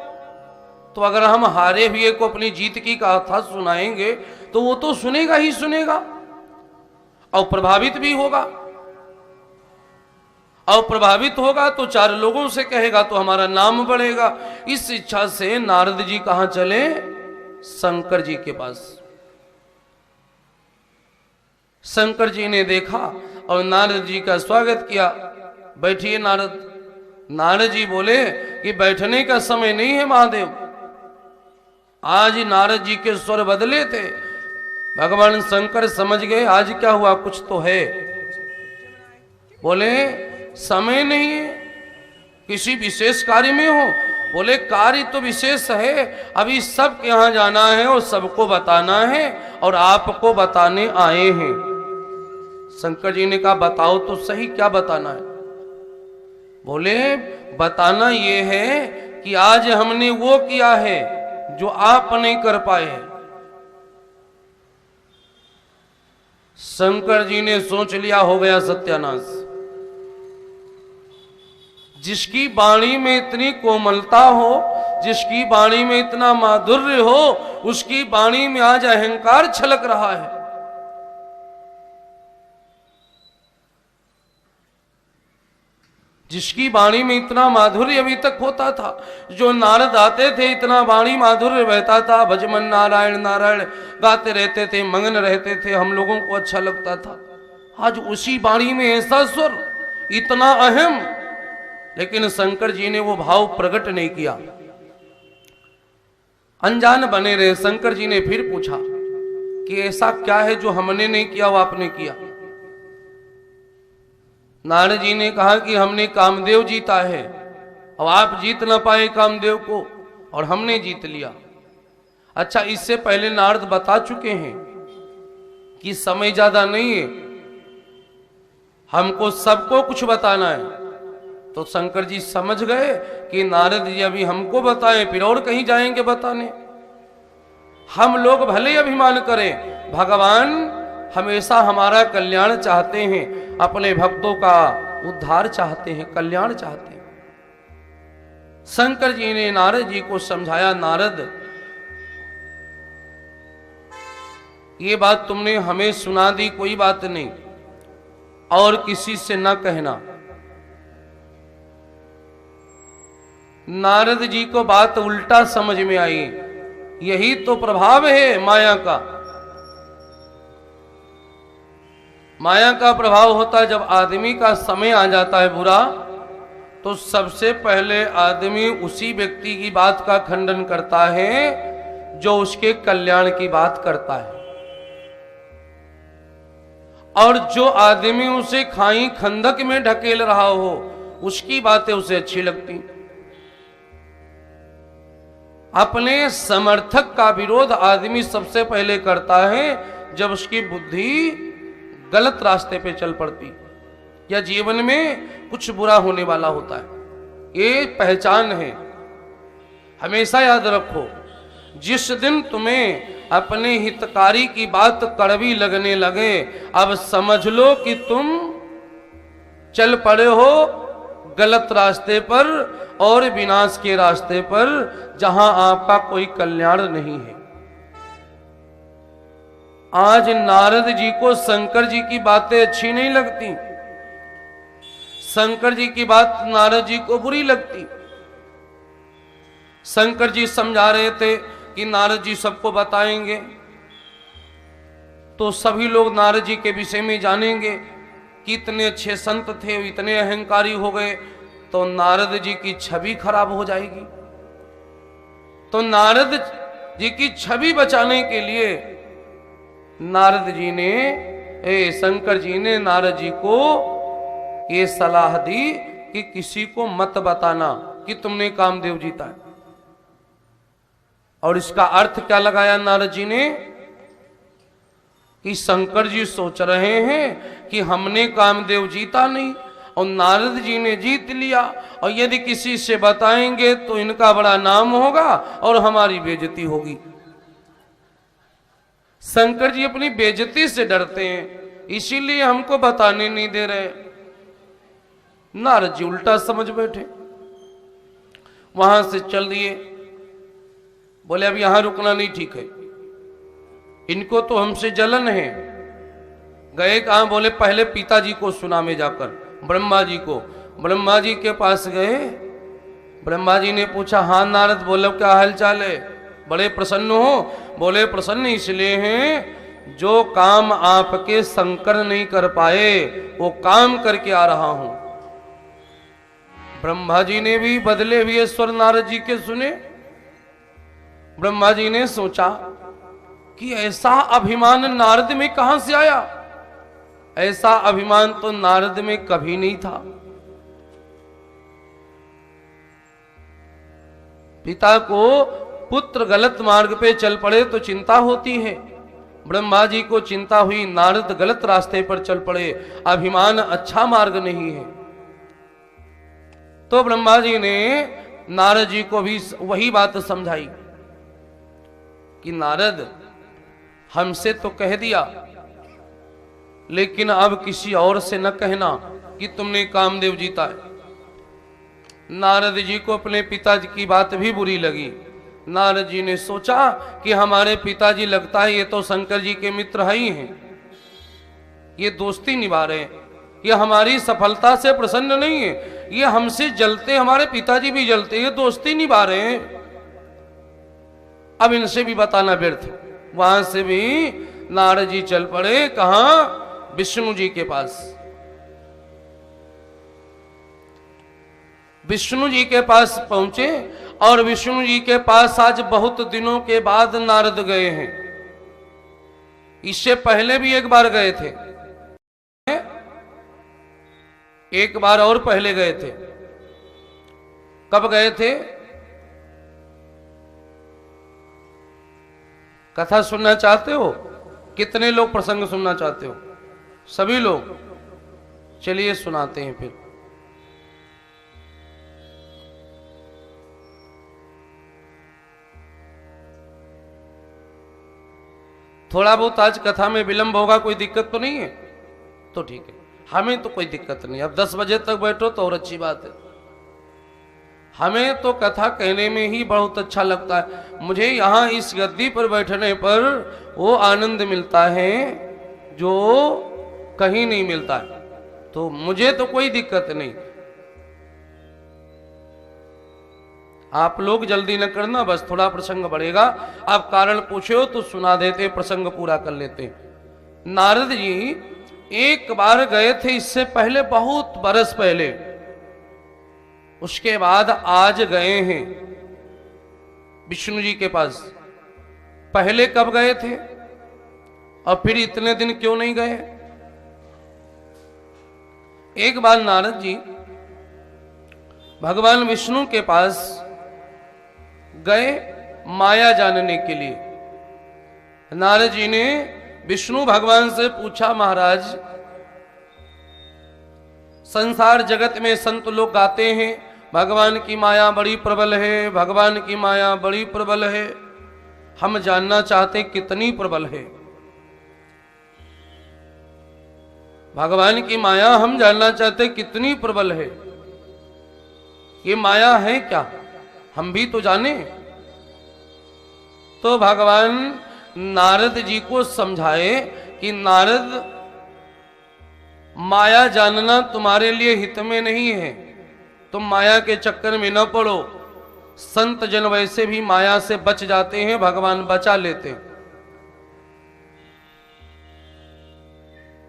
तो अगर हम हारे हुए को अपनी जीत की कथा सुनाएंगे तो वो तो सुनेगा ही सुनेगा और प्रभावित भी होगा, और प्रभावित होगा तो 4 लोगों से कहेगा तो हमारा नाम बढ़ेगा। इस इच्छा से नारद जी कहां चले? शंकर जी के पास। शंकर जी ने देखा और नारद जी का स्वागत किया। बैठिए नारद। नारद जी बोले कि बैठने का समय नहीं है महादेव। आज नारद जी के स्वर बदले थे। भगवान शंकर समझ गए आज क्या हुआ, कुछ तो है। बोले समय नहीं है, किसी विशेष कार्य में हो? बोले कार्य तो विशेष है, अभी सबके यहां जाना है और सबको बताना है और आपको बताने आए हैं। शंकर जी ने कहा बताओ तो सही, क्या बताना है? बोले बताना ये है कि आज हमने वो किया है जो आप नहीं कर पाए। शंकर जी ने सोच लिया हो गया सत्यानाश। जिसकी वाणी में इतनी कोमलता हो, जिसकी वाणी में इतना माधुर्य हो, उसकी वाणी में आज अहंकार छलक रहा है। जिसकी वाणी में इतना माधुर्य अभी तक होता था, जो नारद आते थे इतना वाणी माधुर्य बहता था, भजमन नारायण नारायण गाते रहते थे, मगन रहते थे, हम लोगों को अच्छा लगता था। आज उसी वाणी में ऐसा स्वर, इतना अहम, लेकिन शंकर जी ने वो भाव प्रकट नहीं किया, अनजान बने रहे। शंकर जी ने फिर पूछा कि ऐसा क्या है जो हमने नहीं किया वो आपने किया? नारद जी ने कहा कि हमने कामदेव जीता है और आप जीत ना पाए कामदेव को, और हमने जीत लिया। अच्छा, इससे पहले नारद बता चुके हैं कि समय ज्यादा नहीं है, हमको सबको कुछ बताना है। तो शंकर जी समझ गए कि नारद जी अभी हमको बताएं फिर और कहीं जाएंगे बताने। हम लोग भले अभिमान करें, भगवान हमेशा हमारा कल्याण चाहते हैं, अपने भक्तों का उद्धार चाहते हैं, कल्याण चाहते हैं। शंकर जी ने नारद जी को समझाया, नारद ये बात तुमने हमें सुना दी, कोई बात नहीं, और किसी से न कहना। नारद जी को बात उल्टा समझ में आई। यही तो प्रभाव है माया का। माया का प्रभाव होता है जब आदमी का समय आ जाता है बुरा, तो सबसे पहले आदमी उसी व्यक्ति की बात का खंडन करता है जो उसके कल्याण की बात करता है, और जो आदमी उसे खाई खंदक में ढकेल रहा हो उसकी बातें उसे अच्छी लगती। अपने समर्थक का विरोध आदमी सबसे पहले करता है जब उसकी बुद्धि गलत रास्ते पे चल पड़ती या जीवन में कुछ बुरा होने वाला होता है। ये पहचान है, हमेशा याद रखो। जिस दिन तुम्हें अपने हितकारी की बात कड़वी लगने लगे, अब समझ लो कि तुम चल पड़े हो गलत रास्ते पर और विनाश के रास्ते पर, जहां आपका कोई कल्याण नहीं है। आज नारद जी को शंकर जी की बातें अच्छी नहीं लगती, शंकर जी की बात नारद जी को बुरी लगती। शंकर जी समझा रहे थे कि नारद जी सबको बताएंगे तो सभी लोग नारद जी के विषय में जानेंगे कि इतने अच्छे संत थे, इतने अहंकारी हो गए, तो नारद जी की छवि खराब हो जाएगी। तो नारद जी की छवि बचाने के लिए नारद जी ने, शंकर जी ने नारद जी को ये सलाह दी कि किसी को मत बताना कि तुमने कामदेव जीता है। और इसका अर्थ क्या लगाया नारद जी ने कि शंकर जी सोच रहे हैं कि हमने कामदेव जीता नहीं और नारद जी ने जीत लिया, और यदि किसी से बताएंगे तो इनका बड़ा नाम होगा और हमारी बेइज्जती होगी। शंकर जी अपनी बेइज्जती से डरते हैं, इसीलिए हमको बताने नहीं दे रहे। नारद जी उल्टा समझ बैठे, वहां से चल दिए। बोले अब यहां रुकना नहीं ठीक है, इनको तो हमसे जलन है। गए कहां? बोले पहले पिताजी को सुना में जाकर, ब्रह्मा जी को। ब्रह्मा जी के पास गए। ब्रह्मा जी ने पूछा, हाँ नारद बोलो क्या हाल चाल है, बड़े प्रसन्न हो? बोले प्रसन्न इसलिए हैं जो काम आपके शंकर नहीं कर पाए वो काम करके आ रहा हूं। ब्रह्मा जी ने भी बदले हुए स्वर नारद जी के सुने। ब्रह्मा जी ने सोचा कि ऐसा अभिमान नारद में कहां से आया? ऐसा अभिमान तो नारद में कभी नहीं था। पिता को पुत्र गलत मार्ग पे चल पड़े तो चिंता होती है। ब्रह्मा जी को चिंता हुई, नारद गलत रास्ते पर चल पड़े, अभिमान अच्छा मार्ग नहीं है। तो ब्रह्मा जी ने नारद जी को भी वही बात समझाई कि नारद हमसे तो कह दिया, लेकिन अब किसी और से न कहना कि तुमने कामदेव जीता है। नारद जी को अपने पिताजी की बात भी बुरी लगी। नारद जी ने सोचा कि हमारे पिताजी लगता है ये तो शंकर जी के मित्र है ही हैं, ये दोस्ती निभा रहे हैं, ये हमारी सफलता से प्रसन्न नहीं है, ये हमसे जलते, हमारे पिताजी भी जलते, ये दोस्ती निभा रहे हैं। अब इनसे भी बताना व्यर्थ। वहां से भी नारद जी चल पड़े, कहां? विष्णु जी के पास। विष्णु जी के पास पहुंचे और विष्णु जी के पास आज बहुत दिनों के बाद नारद गए हैं। इससे पहले भी एक बार गए थे, एक बार और पहले गए थे। कब गए थे? कथा सुनना चाहते हो? कितने लोग प्रसंग सुनना चाहते हो? सभी लोग? चलिए सुनाते हैं फिर। थोड़ा बहुत आज कथा में विलंब होगा, कोई दिक्कत तो नहीं है? तो ठीक है, हमें तो कोई दिक्कत नहीं। अब 10 बजे तक बैठो तो और अच्छी बात है। हमें तो कथा कहने में ही बहुत अच्छा लगता है। मुझे यहाँ इस गद्दी पर बैठने पर वो आनंद मिलता है जो कहीं नहीं मिलता है, तो मुझे तो कोई दिक्कत नहीं। आप लोग जल्दी न करना, बस थोड़ा प्रसंग बढ़ेगा। आप कारण पूछो तो सुना देते, प्रसंग पूरा कर लेते। नारद जी एक बार गए थे इससे पहले, बहुत बरस पहले, उसके बाद आज गए हैं विष्णु जी के पास। पहले कब गए थे और फिर इतने दिन क्यों नहीं गए? एक बार नारद जी भगवान विष्णु के पास गए माया जानने के लिए। नारद जी ने विष्णु भगवान से पूछा, महाराज संसार जगत में संत लोग गाते हैं भगवान की माया बड़ी प्रबल है, भगवान की माया बड़ी प्रबल है। हम जानना चाहते कितनी प्रबल है भगवान की माया, हम जानना चाहते कितनी प्रबल है। ये माया है क्या, हम भी तो जाने। तो भगवान नारद जी को समझाए कि नारद माया जानना तुम्हारे लिए हित में नहीं है, तुम माया के चक्कर में न पड़ो। संत जन वैसे भी माया से बच जाते हैं, भगवान बचा लेते हैं।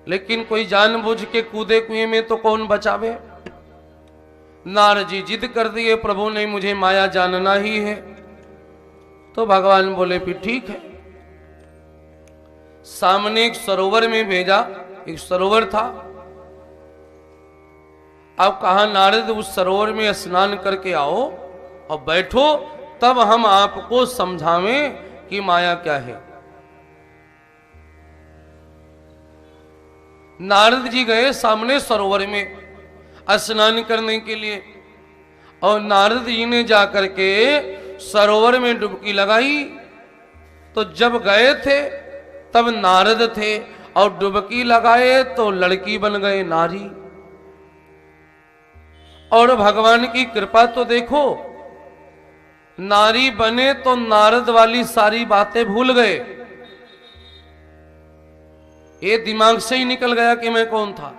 लेकिन कोई जानबूझ के कूदे कुएं में तो कौन बचावे। नारद जी जिद कर दिए, प्रभु ने मुझे माया जानना ही है। तो भगवान बोले फिर ठीक है। सामने एक सरोवर में भेजा, एक सरोवर था। अब कहा नारद उस सरोवर में स्नान करके आओ और बैठो, तब हम आपको समझावें कि माया क्या है। नारद जी गए सामने सरोवर में स्नान करने के लिए, और नारद जी ने जाकर के सरोवर में डुबकी लगाई। तो जब गए थे तब नारद थे, और डुबकी लगाए तो लड़की बन गए नारी। और भगवान की कृपा तो देखो, नारी बने तो नारद वाली सारी बातें भूल गए। ये दिमाग से ही निकल गया कि मैं कौन था।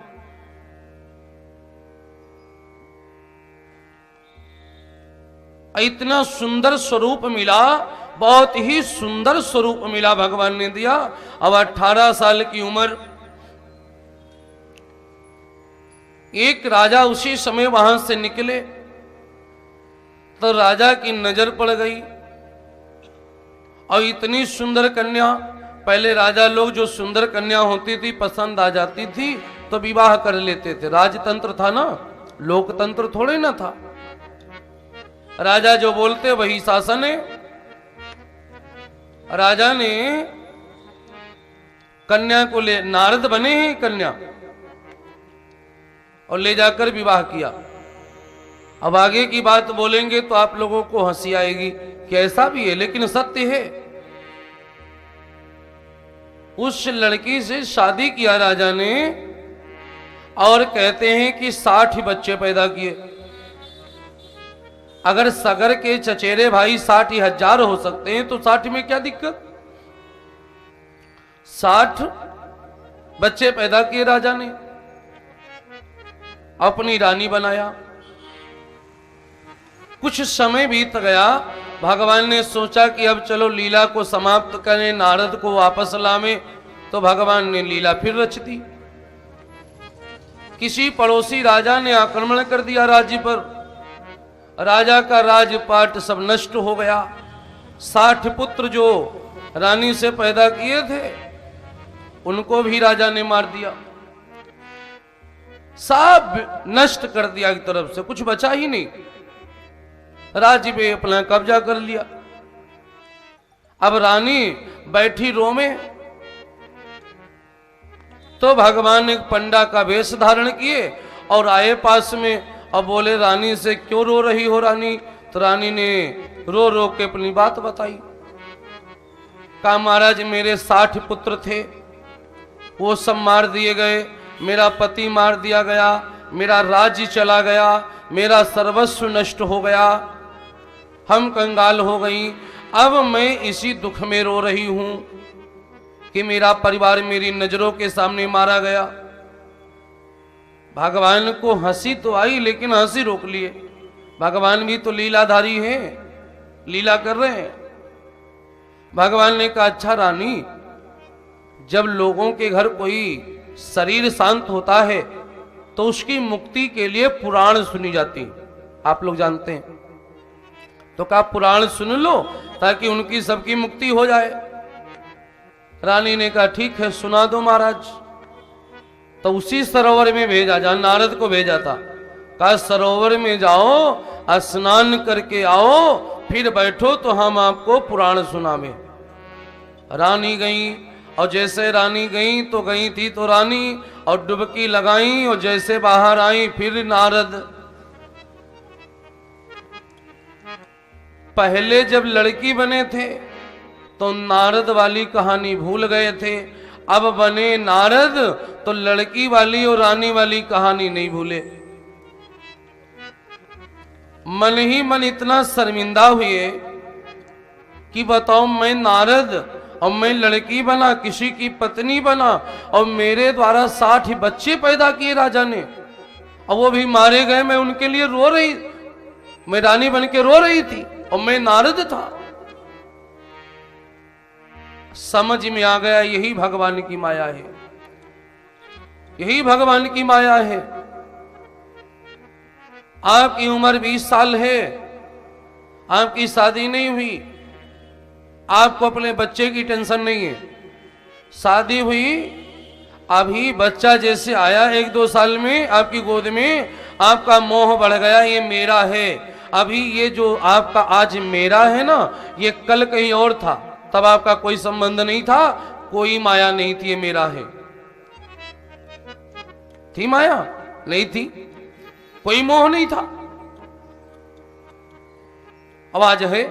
इतना सुंदर स्वरूप मिला, बहुत ही सुंदर स्वरूप मिला भगवान ने दिया। अब 18 साल की उम्र। एक राजा उसी समय वहां से निकले तो राजा की नजर पड़ गई और इतनी सुंदर कन्या। पहले राजा लोग जो सुंदर कन्या होती थी पसंद आ जाती थी तो विवाह कर लेते थे। राजतंत्र था ना, लोकतंत्र थोड़े ना था। राजा जो बोलते वही शासन है। राजा ने कन्या को ले, नारद बने हैं कन्या, और ले जाकर विवाह किया। अब आगे की बात बोलेंगे तो आप लोगों को हंसी आएगी कि ऐसा भी है, लेकिन सत्य है। उस लड़की से शादी किया राजा ने और कहते हैं कि 60 बच्चे पैदा किए। अगर सगर के चचेरे भाई 60,000 हो सकते हैं तो 60 में क्या दिक्कत। 60 बच्चे पैदा किए राजा ने, अपनी रानी बनाया। कुछ समय बीत गया, भगवान ने सोचा कि अब चलो लीला को समाप्त करें, नारद को वापस लावे। तो भगवान ने लीला फिर रच दी। किसी पड़ोसी राजा ने आक्रमण कर दिया राज्य पर। राजा का राजपाट सब नष्ट हो गया। 60 पुत्र जो रानी से पैदा किए थे उनको भी राजा ने मार दिया, सब नष्ट कर दिया एक तरफ से, कुछ बचा ही नहीं। राज्य पे अपना कब्जा कर लिया। अब रानी बैठी रो में, तो भगवान ने पंडा का वेश धारण किए और आए पास में। अब बोले रानी से क्यों रो रही हो रानी। तो रानी ने रो रो के अपनी बात बताई। कहा महाराज मेरे 60 पुत्र थे, वो सब मार दिए गए, मेरा पति मार दिया गया, मेरा राज्य चला गया, मेरा सर्वस्व नष्ट हो गया, हम कंगाल हो गई। अब मैं इसी दुख में रो रही हूं कि मेरा परिवार मेरी नजरों के सामने मारा गया। भगवान को हंसी तो आई लेकिन हंसी रोक लिए। भगवान भी तो लीलाधारी हैं, लीला कर रहे हैं। भगवान ने कहा अच्छा रानी, जब लोगों के घर कोई शरीर शांत होता है तो उसकी मुक्ति के लिए पुराण सुनी जाती, आप लोग जानते हैं। तो कहा पुराण सुन लो ताकि उनकी सबकी मुक्ति हो जाए। रानी ने कहा ठीक है सुना दो महाराज। तो उसी सरोवर में भेजा, जहां नारद को भेजा था। कहा सरोवर में जाओ, स्नान करके आओ, फिर बैठो तो हम आपको पुराण सुनावे। रानी गई, और जैसे रानी गई तो गई थी तो रानी, और डुबकी लगाई और जैसे बाहर आई फिर नारद। पहले जब लड़की बने थे तो नारद वाली कहानी भूल गए थे, अब बने नारद तो लड़की वाली और रानी वाली कहानी नहीं भूले। मन ही मन इतना शर्मिंदा हुए कि बताओ मैं नारद और मैं लड़की बना, किसी की पत्नी बना, और मेरे द्वारा 60 बच्चे पैदा किए राजा ने, और वो भी मारे गए। मैं उनके लिए रो रही, मैं रानी बन के रो रही थी और मैं नारद था। समझ में आ गया यही भगवान की माया है, यही भगवान की माया है। आपकी उम्र 20 साल है, आपकी शादी नहीं हुई, आपको अपने बच्चे की टेंशन नहीं है। शादी हुई, अभी बच्चा जैसे आया 1-2 साल में आपकी गोद में, आपका मोह बढ़ गया ये मेरा है। अभी ये जो आपका आज मेरा है ना, ये कल कहीं और था, तब आपका कोई संबंध नहीं था, कोई माया नहीं थी, ये मेरा है। थी माया? नहीं थी, कोई मोह नहीं था। अब आज है,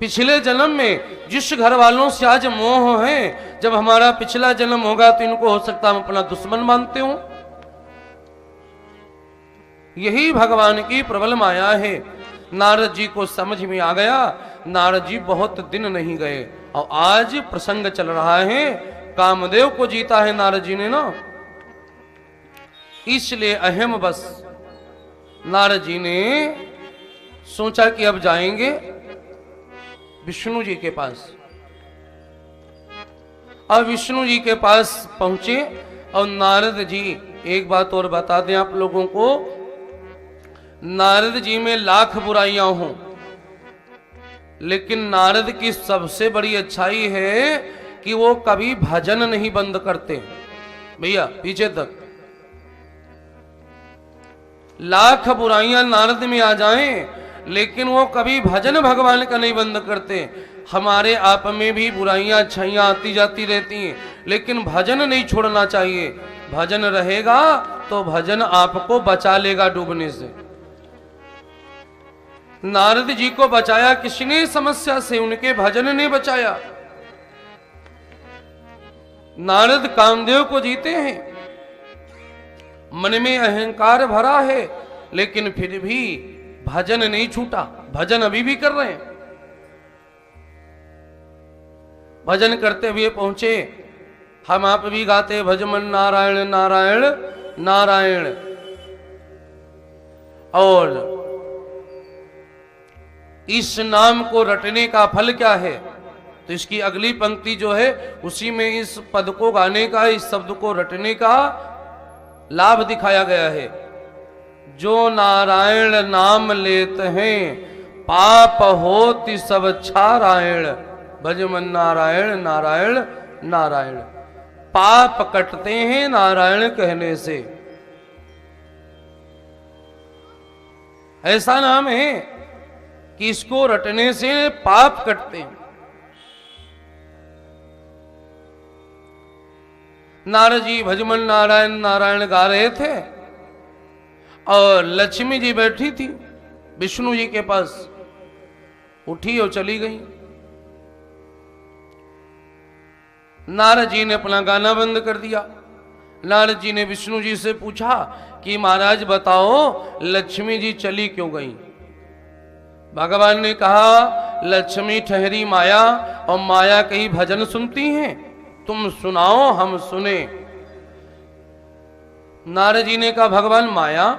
पिछले जन्म में जिस घर वालों से आज मोह है, जब हमारा पिछला जन्म होगा तो इनको हो सकता हम अपना दुश्मन मानते हो। यही भगवान की प्रबल माया है। नारद जी को समझ में आ गया। नारद जी बहुत दिन नहीं गए और आज प्रसंग चल रहा है, कामदेव को जीता है नारद जी ने ना, इसलिए अहम बस नारद जी ने सोचा कि अब जाएंगे विष्णु जी के पास। अब विष्णु जी के पास पहुंचे और नारद जी, एक बात और बता दें आप लोगों को, नारद जी में लाख बुराइयां हों, लेकिन नारद की सबसे बड़ी अच्छाई है कि वो कभी भजन नहीं बंद करते। भैया पीछे तक लाख बुराइयां नारद में आ जाएं, लेकिन वो कभी भजन भगवान का नहीं बंद करते। हमारे आप में भी बुराइयां अच्छाइयां आती जाती रहती हैं, लेकिन भजन नहीं छोड़ना चाहिए। भजन रहेगा तो भजन आपको बचा लेगा डूबने से। नारद जी को बचाया किसने समस्या से? उनके भजन ने बचाया। नारद कामदेव को जीते हैं, मन में अहंकार भरा है, लेकिन फिर भी भजन नहीं छूटा, भजन अभी भी कर रहे हैं। भजन करते हुए पहुंचे, हम आप भी गाते भजमन नारायण नारायण नारायण। और इस नाम को रटने का फल क्या है? तो इसकी अगली पंक्ति जो है उसी में इस पद को गाने का, इस शब्द को रटने का लाभ दिखाया गया है। जो नारायण नाम लेते हैं पाप होती सब छारायण। भजमन नारायण नारायण नारायण। पाप कटते हैं नारायण कहने से। ऐसा नाम है कि इसको रटने से पाप कटते हैं। नारद जी भजमन नारायण नारायण गा रहे थे और लक्ष्मी जी बैठी थी विष्णु जी के पास, उठी और चली गई। नारद जी ने अपना गाना बंद कर दिया। नारद जी ने विष्णु जी से पूछा कि महाराज बताओ लक्ष्मी जी चली क्यों गई? भगवान ने कहा लक्ष्मी ठहरी माया, और माया कहीं भजन सुनती हैं? तुम सुनाओ हम सुने। नारद जी ने कहा भगवान माया,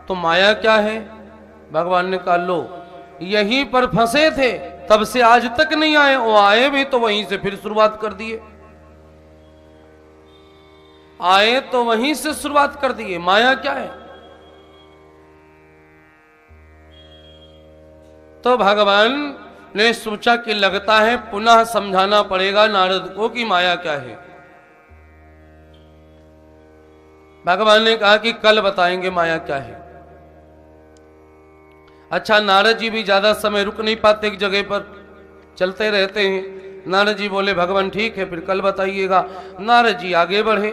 तो माया क्या है? भगवान ने कहा लो यहीं पर फंसे थे, तब से आज तक नहीं आए, वो आए भी तो वहीं से फिर शुरुआत कर दिए। आए तो वहीं से शुरुआत कर दिए। माया क्या है? तो भगवान ने सोचा कि लगता है पुनः समझाना पड़ेगा नारद को कि माया क्या है। भगवान ने कहा कि कल बताएंगे माया क्या है। अच्छा, नारद जी भी ज्यादा समय रुक नहीं पाते एक जगह पर, चलते रहते हैं। नारद जी बोले भगवान ठीक है फिर कल बताइएगा। नारद जी आगे बढ़े,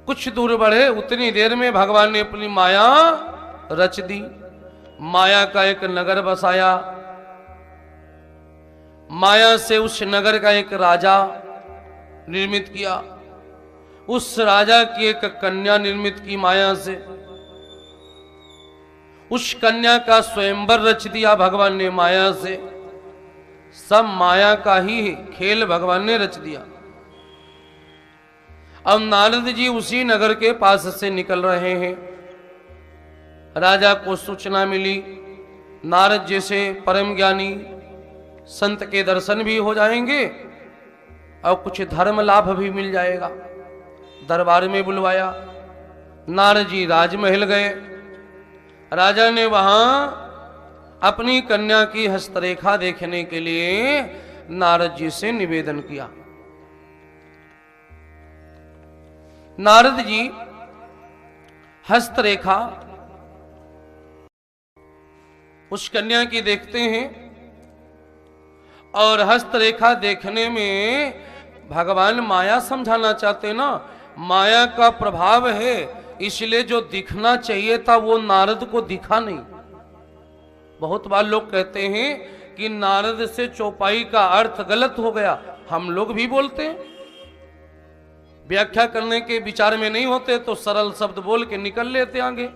कुछ दूर बढ़े, उतनी देर में भगवान ने अपनी माया रच दी। माया का एक नगर बसाया, माया से उस नगर का एक राजा निर्मित किया, उस राजा की एक कन्या निर्मित की माया से, उस कन्या का स्वयंवर रच दिया भगवान ने माया से। सब माया का ही खेल भगवान ने रच दिया। अब नारद जी उसी नगर के पास से निकल रहे हैं। राजा को सूचना मिली नारद जैसे परम ज्ञानी संत के दर्शन भी हो जाएंगे और कुछ धर्म लाभ भी मिल जाएगा। दरबार में बुलवाया। नारद जी राजमहल गए। राजा ने वहां अपनी कन्या की हस्तरेखा देखने के लिए नारद जी से निवेदन किया। नारद जी हस्तरेखा उस कन्या की देखते हैं और हस्तरेखा देखने में भगवान माया समझाना चाहते ना, माया का प्रभाव है, इसलिए जो दिखना चाहिए था वो नारद को दिखा नहीं। बहुत बार लोग कहते हैं कि नारद से चौपाई का अर्थ गलत हो गया। हम लोग भी बोलते हैं, व्याख्या करने के विचार में नहीं होते तो सरल शब्द बोल के निकल लेते आगे।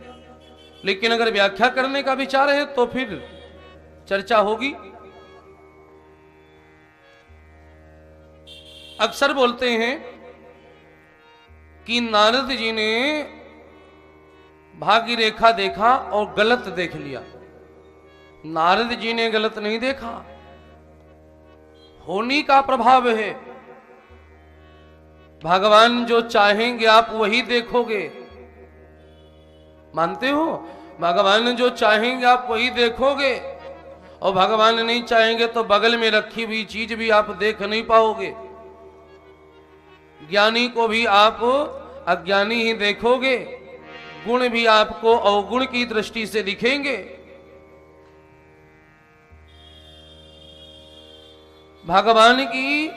लेकिन अगर व्याख्या करने का विचार है तो फिर चर्चा होगी। अक्सर बोलते हैं कि नारद जी ने भाग्य रेखा देखा और गलत देख लिया। नारद जी ने गलत नहीं देखा, होनी का प्रभाव है। भगवान जो चाहेंगे आप वही देखोगे, मानते हो? भगवान जो चाहेंगे आप वही देखोगे, और भगवान नहीं चाहेंगे तो बगल में रखी हुई चीज भी आप देख नहीं पाओगे। ज्ञानी को भी आप अज्ञानी ही देखोगे, गुण भी आपको अवगुण की दृष्टि से दिखेंगे। भगवान की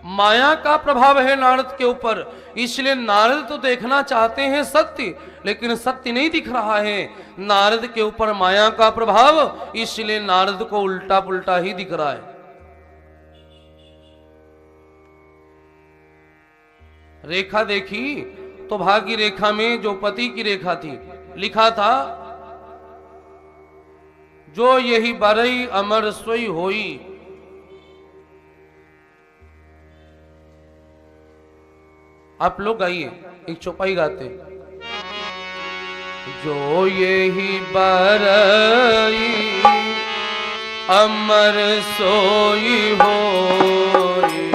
माया का प्रभाव है नारद के ऊपर, इसलिए नारद तो देखना चाहते हैं सत्य, लेकिन सत्य नहीं दिख रहा है। नारद के ऊपर माया का प्रभाव, इसलिए नारद को उल्टा पुल्टा ही दिख रहा है। रेखा देखी तो भाग्य रेखा में जो पति की रेखा थी, लिखा था जो यही बरई अमर सोई होई। आप लोग गाइए, एक चौपाई गाते। जो यही बरई अमर सोई होई,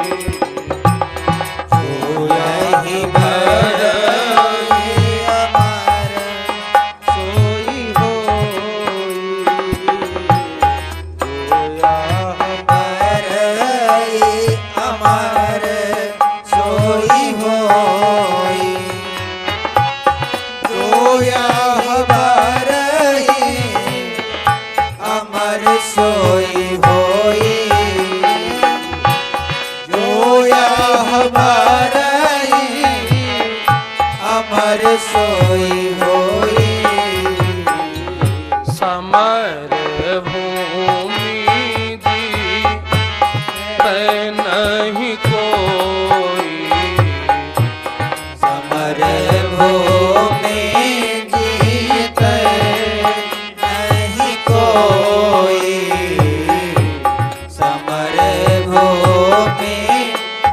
जो यही बरई अमर सोई होई, जो यह बरई अमर सोई होई, जो यह बरई अमर सोई होई, जो यह बरई अमर सोई होई। समर भूमि दी तै नहीं कोई, समर भूमि जीते नहीं कोई, समर भूमि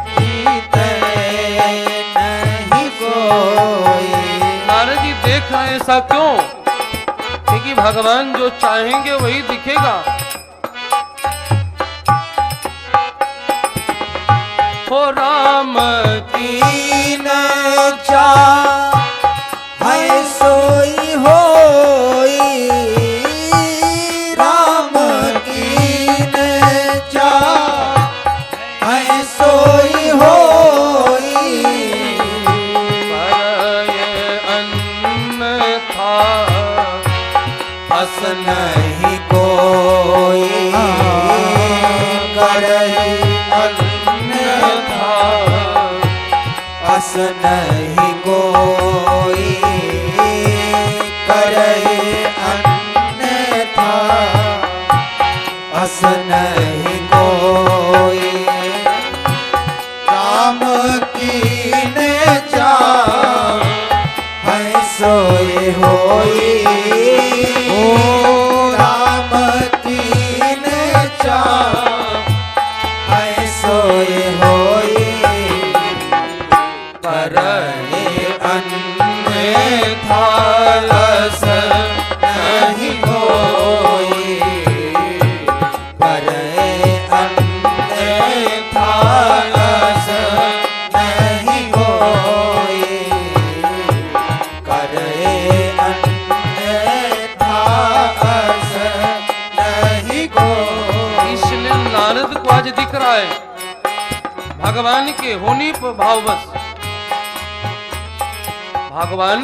जीते नहीं कोई। नारद जी देख रहे हैं, ऐसा क्यों? क्योंकि भगवान जो चाहेंगे वही दिखेगा। हो राम की कीन चाहे सोई होई, राम कीन चाहे सोई होई, परय अन्न था अस नहीं कोई, करही अन्यथा अस नहीं कोई, करही अन्यथा अस नहीं कोई। राम कीन चाहे सोई होई, ओ राम कीन चाहे सोई होई, परहे अन्यथा अस नहीं कोई, परहे अन्यथा अस नहीं कोई, करहे अन्यथा अस नहीं कोई। इसलिए नारद को आज दिख रहा है भगवान के होनी पर भाववश। भगवान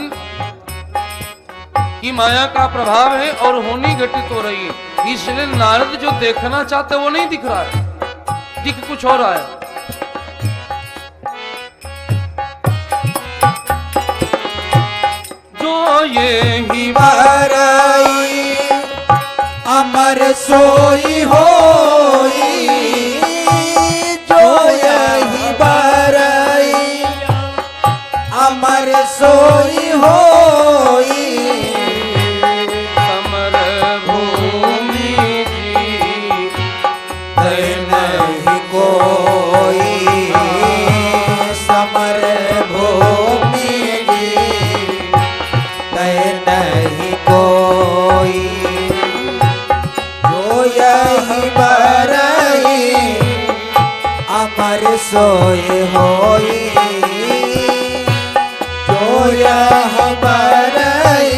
की माया का प्रभाव है और होनी घटित हो रही है, इसलिए नारद जो देखना चाहते वो नहीं दिख रहा है, दिख कुछ हो रहा है। जो ये ही बरई अमर सोई होई, जो यही बरई अमर सोई होई, सोई होई जो यह बरई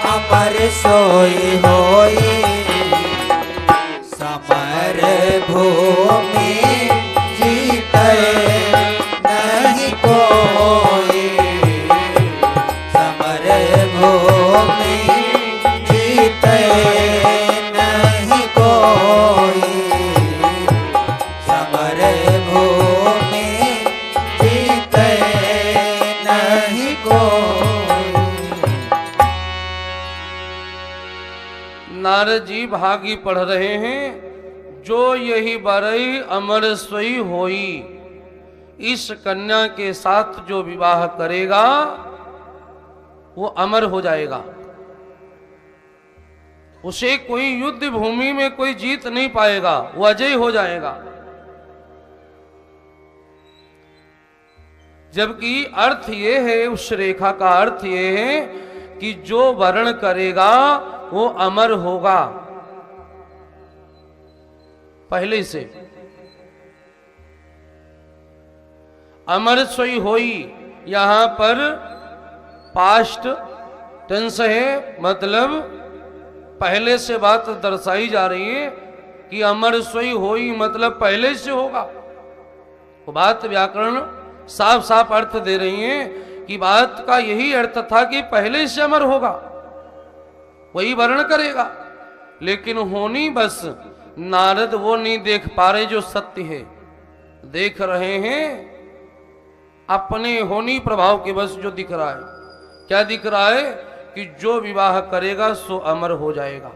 अमर सोई होई समर भूमि जीते नहीं कोई समर भूमि जीते नहीं कोई समर भूमि जीते नहीं कोई। नारद जी भागी पढ़ रहे हैं, जो यही बरई अमर सोई होई, इस कन्या के साथ जो विवाह करेगा वो अमर हो जाएगा। उसे कोई युद्ध भूमि में कोई जीत नहीं पाएगा, वो अजय हो जाएगा। जबकि अर्थ ये है, उस रेखा का अर्थ ये है कि जो वर्ण करेगा वो अमर होगा पहले से। अमर सोई होई यहां पर पास्ट टेंस है, मतलब पहले से बात दर्शाई जा रही है कि अमर सोई होई मतलब पहले से होगा। वो बात व्याकरण साफ साफ अर्थ दे रही है कि बात का यही अर्थ था कि पहले से अमर होगा, वही वर्ण करेगा। लेकिन होनी बस नारद वो नहीं देख पा रहे जो सत्य है, देख रहे हैं अपने होनी प्रभाव के बस जो दिख रहा है। क्या दिख रहा है कि जो विवाह करेगा सो अमर हो जाएगा।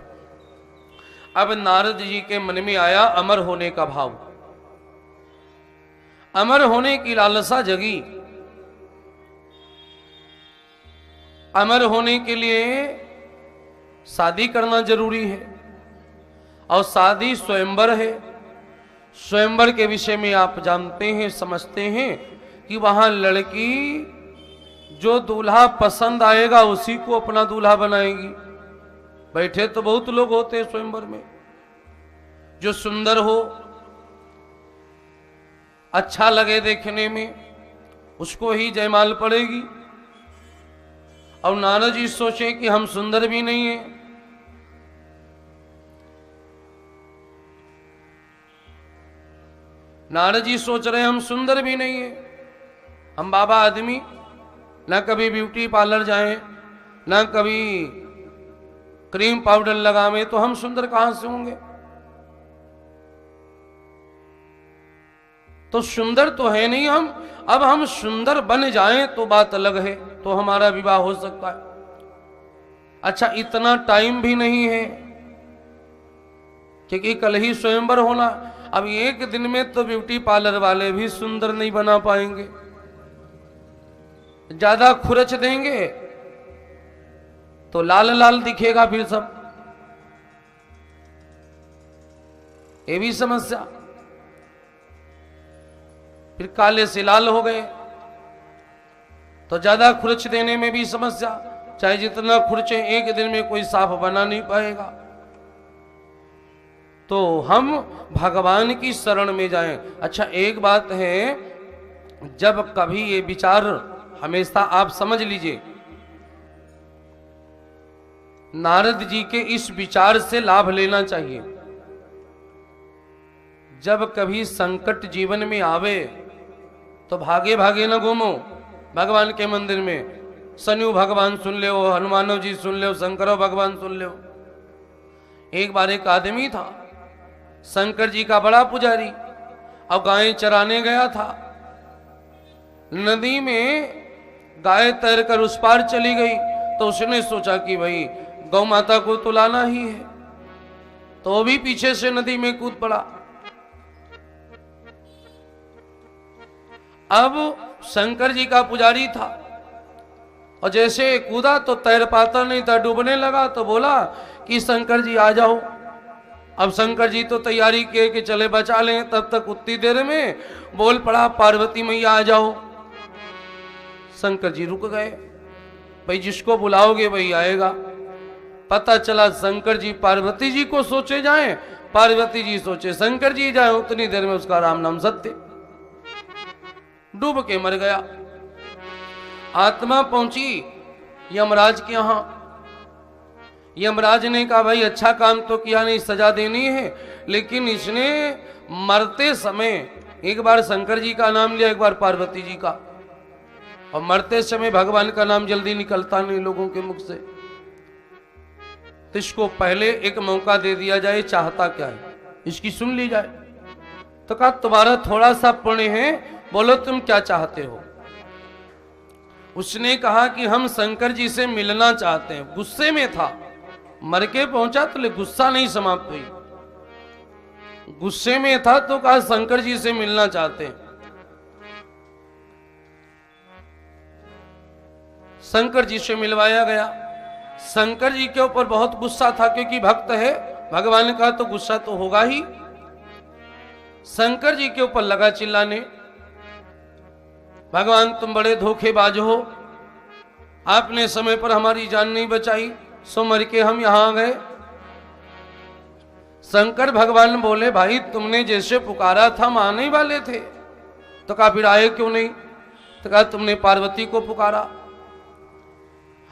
अब नारद जी के मन में आया अमर होने का भाव, अमर होने की लालसा जगी। अमर होने के लिए शादी करना जरूरी है, और शादी स्वयंवर है। स्वयंवर के विषय में आप जानते हैं, समझते हैं कि वहां लड़की जो दूल्हा पसंद आएगा उसी को अपना दूल्हा बनाएगी। बैठे तो बहुत लोग होते हैं स्वयंवर में, जो सुंदर हो, अच्छा लगे देखने में, उसको ही जयमाल पड़ेगी। और नारद जी सोचे कि हम सुंदर भी नहीं हैं, नारद जी सोच रहे हैं हम सुंदर भी नहीं हैं, हम बाबा आदमी, ना कभी ब्यूटी पार्लर जाएं, ना कभी क्रीम पाउडर लगावें, तो हम सुंदर कहां से होंगे। तो सुंदर तो है नहीं हम, अब हम सुंदर बन जाएं तो बात अलग है, तो हमारा विवाह हो सकता है। अच्छा, इतना टाइम भी नहीं है क्योंकि कल ही स्वयंवर होना। अब एक दिन में तो ब्यूटी पार्लर वाले भी सुंदर नहीं बना पाएंगे, ज्यादा खुरच देंगे तो लाल लाल दिखेगा फिर सब, ये भी समस्या। फिर काले से लाल हो गए तो ज्यादा खुरच देने में भी समस्या, चाहे जितना खुरचे एक दिन में कोई साफ बना नहीं पाएगा। तो हम भगवान की शरण में जाएं। अच्छा, एक बात है, जब कभी ये विचार हमेशा आप समझ लीजिए, नारद जी के इस विचार से लाभ लेना चाहिए। जब कभी संकट जीवन में आवे तो भागे भागे न घूमो भगवान के मंदिर में। शनि भगवान सुन ले, हनुमानव जी सुन ले, शंकर भगवान सुन ले। एक बार एक आदमी था, शंकर जी का बड़ा पुजारी, अब गायें चराने गया था। नदी में गाय तैरकर उस पार चली गई, तो उसने सोचा कि भाई गौ माता को तो लाना ही है, तो वो भी पीछे से नदी में कूद पड़ा। अब शंकर जी का पुजारी था, और जैसे कूदा तो तैर पाता नहीं था, डूबने लगा। तो बोला कि शंकर जी आ जाओ। अब शंकर जी तो तैयारी किए कि चले बचा लें, तब तक उतनी देर में बोल पड़ा पार्वती मैया आ जाओ। शंकर जी रुक गए, भाई जिसको बुलाओगे वही आएगा। पता चला शंकर जी पार्वती जी को सोचे जाएं, पार्वती जी सोचे शंकर जी जाए, उतनी देर में उसका राम नाम सत्य डूब के मर गया। आत्मा पहुंची यमराज के यहां। यमराज ने कहा भाई अच्छा काम तो किया नहीं, सजा देनी है, लेकिन इसने मरते समय एक बार शंकर जी का नाम लिया, एक बार पार्वती जी का, और मरते समय भगवान का नाम जल्दी निकलता नहीं लोगों के मुख से, तो इसको पहले एक मौका दे दिया जाए, चाहता क्या है इसकी सुन ली जाए। तो कहा तुम्हारा थोड़ा सा पुण्य है, बोलो तुम क्या चाहते हो। उसने कहा कि हम शंकर जी से मिलना चाहते हैं। गुस्से में था, मर के पहुंचा तो ले गुस्सा नहीं समाप्त हुई, गुस्से में था तो कहा शंकर जी से मिलना चाहते हैं। शंकर जी से मिलवाया गया। शंकर जी के ऊपर बहुत गुस्सा था, क्योंकि भक्त है भगवान का तो गुस्सा तो होगा ही। शंकर जी के ऊपर लगा चिल्लाने, भगवान तुम बड़े धोखेबाज हो, आपने समय पर हमारी जान नहीं बचाई, सो मर के हम यहां आ गए। शंकर भगवान बोले भाई तुमने जैसे पुकारा था हम आने वाले थे, तो कहा फिर आए क्यों नहीं। तो कहा तुमने पार्वती को पुकारा,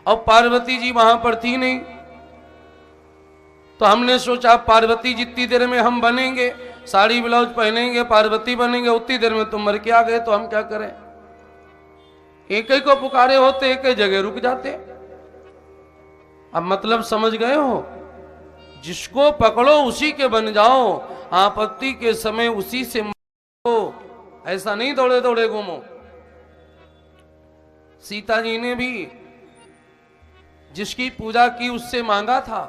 और पार्वती जी वहां पर थी नहीं, तो हमने सोचा पार्वती जितनी देर में हम बनेंगे, साड़ी ब्लाउज पहनेंगे, पार्वती बनेंगे, उतनी देर में तुम मर के आ गए, तो हम क्या करें। एक ही को पुकारे होते एक ही जगह रुक जाते। अब मतलब समझ गए हो, जिसको पकड़ो उसी के बन जाओ, आपत्ति के समय उसी से मरो, ऐसा नहीं दौड़े दौड़े घूमो। सीता जी ने भी जिसकी पूजा की उससे मांगा था।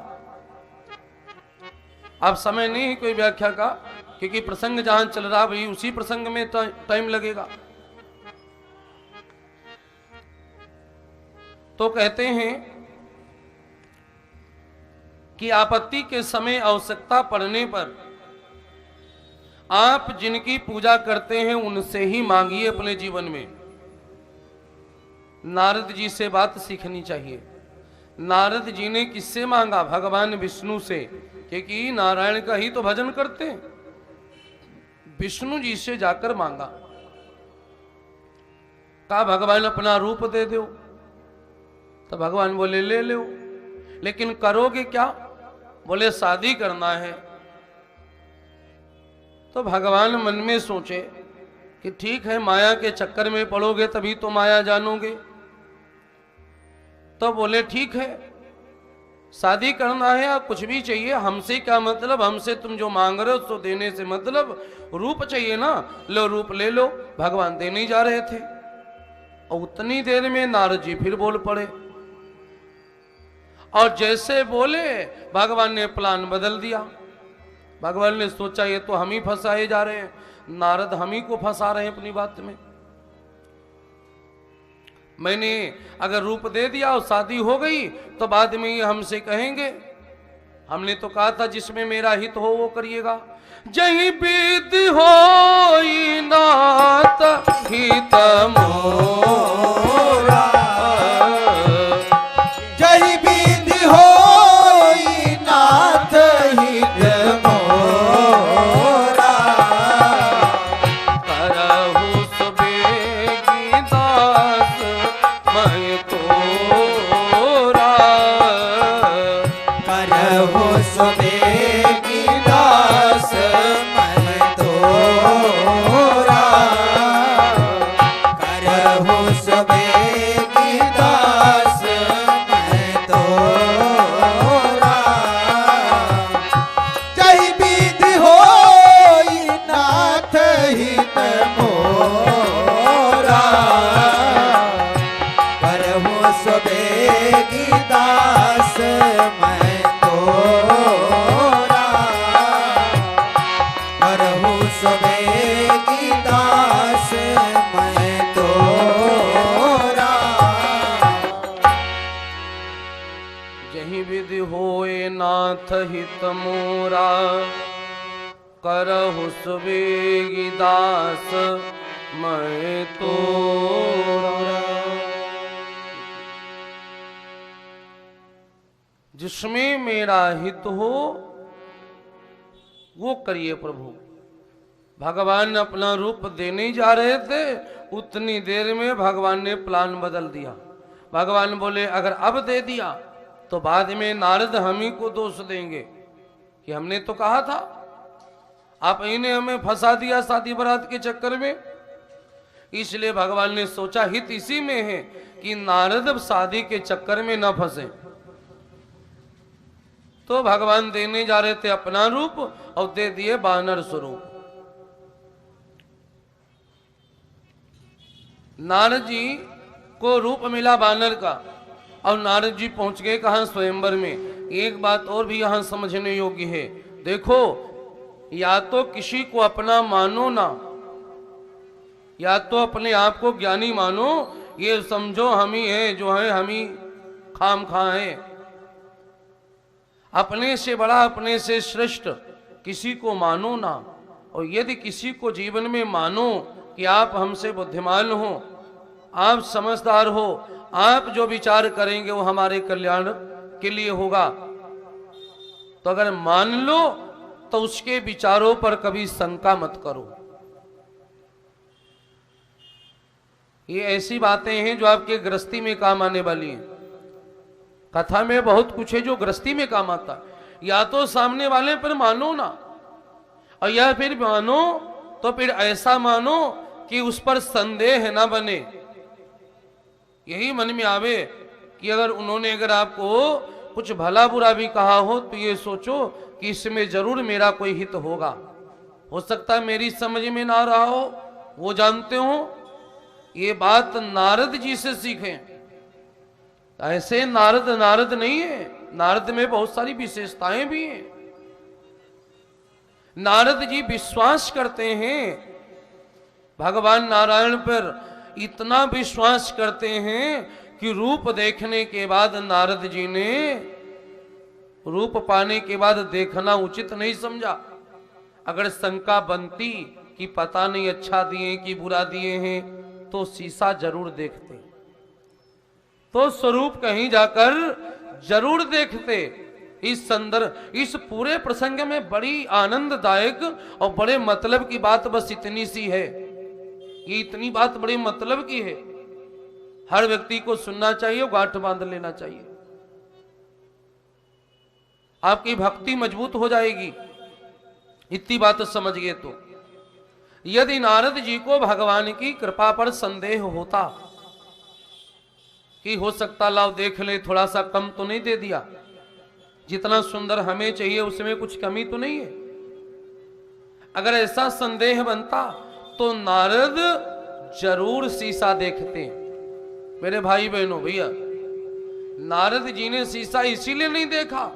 अब समय नहीं कोई व्याख्या का, क्योंकि प्रसंग जहां चल रहा भाई उसी प्रसंग में टाइम लगेगा। तो कहते हैं कि आपत्ति के समय आवश्यकता पड़ने पर आप जिनकी पूजा करते हैं उनसे ही मांगिए अपने जीवन में। नारद जी से बात सीखनी चाहिए। नारद जी ने किससे मांगा, भगवान विष्णु से, क्योंकि नारायण का ही तो भजन करते हैं। विष्णु जी से जाकर मांगा, कहा भगवान अपना रूप दे दो, तो भगवान बोले ले लो, लेकिन करोगे क्या, बोले शादी करना है। तो भगवान मन में सोचे कि ठीक है माया के चक्कर में पड़ोगे तभी तो माया जानोगे। तो बोले ठीक है शादी करना है या कुछ भी चाहिए, हमसे क्या मतलब, हमसे तुम जो मांग रहे हो तो देने से मतलब, रूप चाहिए ना, लो रूप ले लो। भगवान देने जा रहे थे और उतनी देर में नारद जी फिर बोल पड़े, और जैसे बोले भगवान ने प्लान बदल दिया। भगवान ने सोचा ये तो हम ही फंसाए जा रहे हैं, नारद हम ही को फंसा रहे हैं अपनी बात में। मैंने अगर रूप दे दिया और शादी हो गई तो बाद में ये हमसे कहेंगे, हमने तो कहा था जिसमें मेरा हित हो वो करिएगा। जही विधि होई नाथ हित मोरा, जही विधि होई नाथ हित मोरा, करहु सुबेगी दास मैं तोरा, करहु सुबेगी दास मैं तोरा, करहु सुबेगी दास मैं तोरा, जही विधि होई नाथ हित मोरा, करहु सुबेगी दास मैं तोरा, करहु सुबेगी दास मैं तोरा। जही विधि होए नाथ हित मोरा, करहु सुबेगी दास मैं तोरा। जिसमें मेरा हित हो वो करिए प्रभु। भगवान अपना रूप देने जा रहे थे, उतनी देर में भगवान ने प्लान बदल दिया। भगवान बोले अगर अब दे दिया तो बाद में नारद हम ही को दोष देंगे कि हमने तो कहा था, आप ही ने हमें फंसा दिया शादी बारात के चक्कर में। इसलिए भगवान ने सोचा हित इसी में है कि नारद शादी के चक्कर में न फंसे। तो भगवान देने जा रहे थे अपना रूप और दे दिए बानर स्वरूप। नारद जी को रूप मिला बानर का और नारद जी पहुंच गए कहां? स्वयंवर में। एक बात और भी यहां समझने योग्य है, देखो या तो किसी को अपना मानो ना, या तो अपने आप को ज्ञानी मानो, ये समझो हम ही हैं जो है, हम ही खाम खा हैं। अपने से बड़ा अपने से श्रेष्ठ किसी को मानो ना। और यदि किसी को जीवन में मानो कि आप हमसे बुद्धिमान हो, आप समझदार हो, आप जो विचार करेंगे वो हमारे कल्याण के लिए होगा, तो अगर मान लो तो उसके विचारों पर कभी शंका मत करो। ये ऐसी बातें हैं जो आपके गृहस्थी में काम आने वाली हैं। कथा में बहुत कुछ है जो गृहस्थी में काम आता है। या तो सामने वाले पर मानो ना, और या फिर मानो तो फिर ऐसा मानो कि उस पर संदेह ना बने। यही मन में आवे कि अगर आपको कुछ भला बुरा भी कहा हो तो ये सोचो कि इसमें जरूर मेरा कोई हित होगा। हो सकता है मेरी समझ में ना रहा हो, वो जानते हो। ये बात नारद जी से सीखें। ऐसे नारद नहीं है, नारद में बहुत सारी विशेषताएं भी हैं। नारद जी विश्वास करते हैं भगवान नारायण पर, इतना विश्वास करते हैं कि रूप देखने के बाद नारद जी ने रूप पाने के बाद देखना उचित नहीं समझा। अगर शंका बनती कि पता नहीं अच्छा दिए कि बुरा दिए हैं तो शीशा जरूर देखते, तो स्वरूप कहीं जाकर जरूर देखते। इस पूरे प्रसंग में बड़ी आनंददायक और बड़े मतलब की बात बस इतनी सी है। ये इतनी बात बड़े मतलब की है, हर व्यक्ति को सुनना चाहिए, गांठ बांध लेना चाहिए। आपकी भक्ति मजबूत हो जाएगी इतनी बात समझ गए तो। यदि नारद जी को भगवान की कृपा पर संदेह होता कि हो सकता लाओ देख ले, थोड़ा सा कम तो नहीं दे दिया, जितना सुंदर हमें चाहिए उसमें कुछ कमी तो नहीं है, अगर ऐसा संदेह बनता तो नारद जरूर शीशा देखते। मेरे भाई बहनों, भैया, नारद जी ने शीशा इसीलिए नहीं देखा,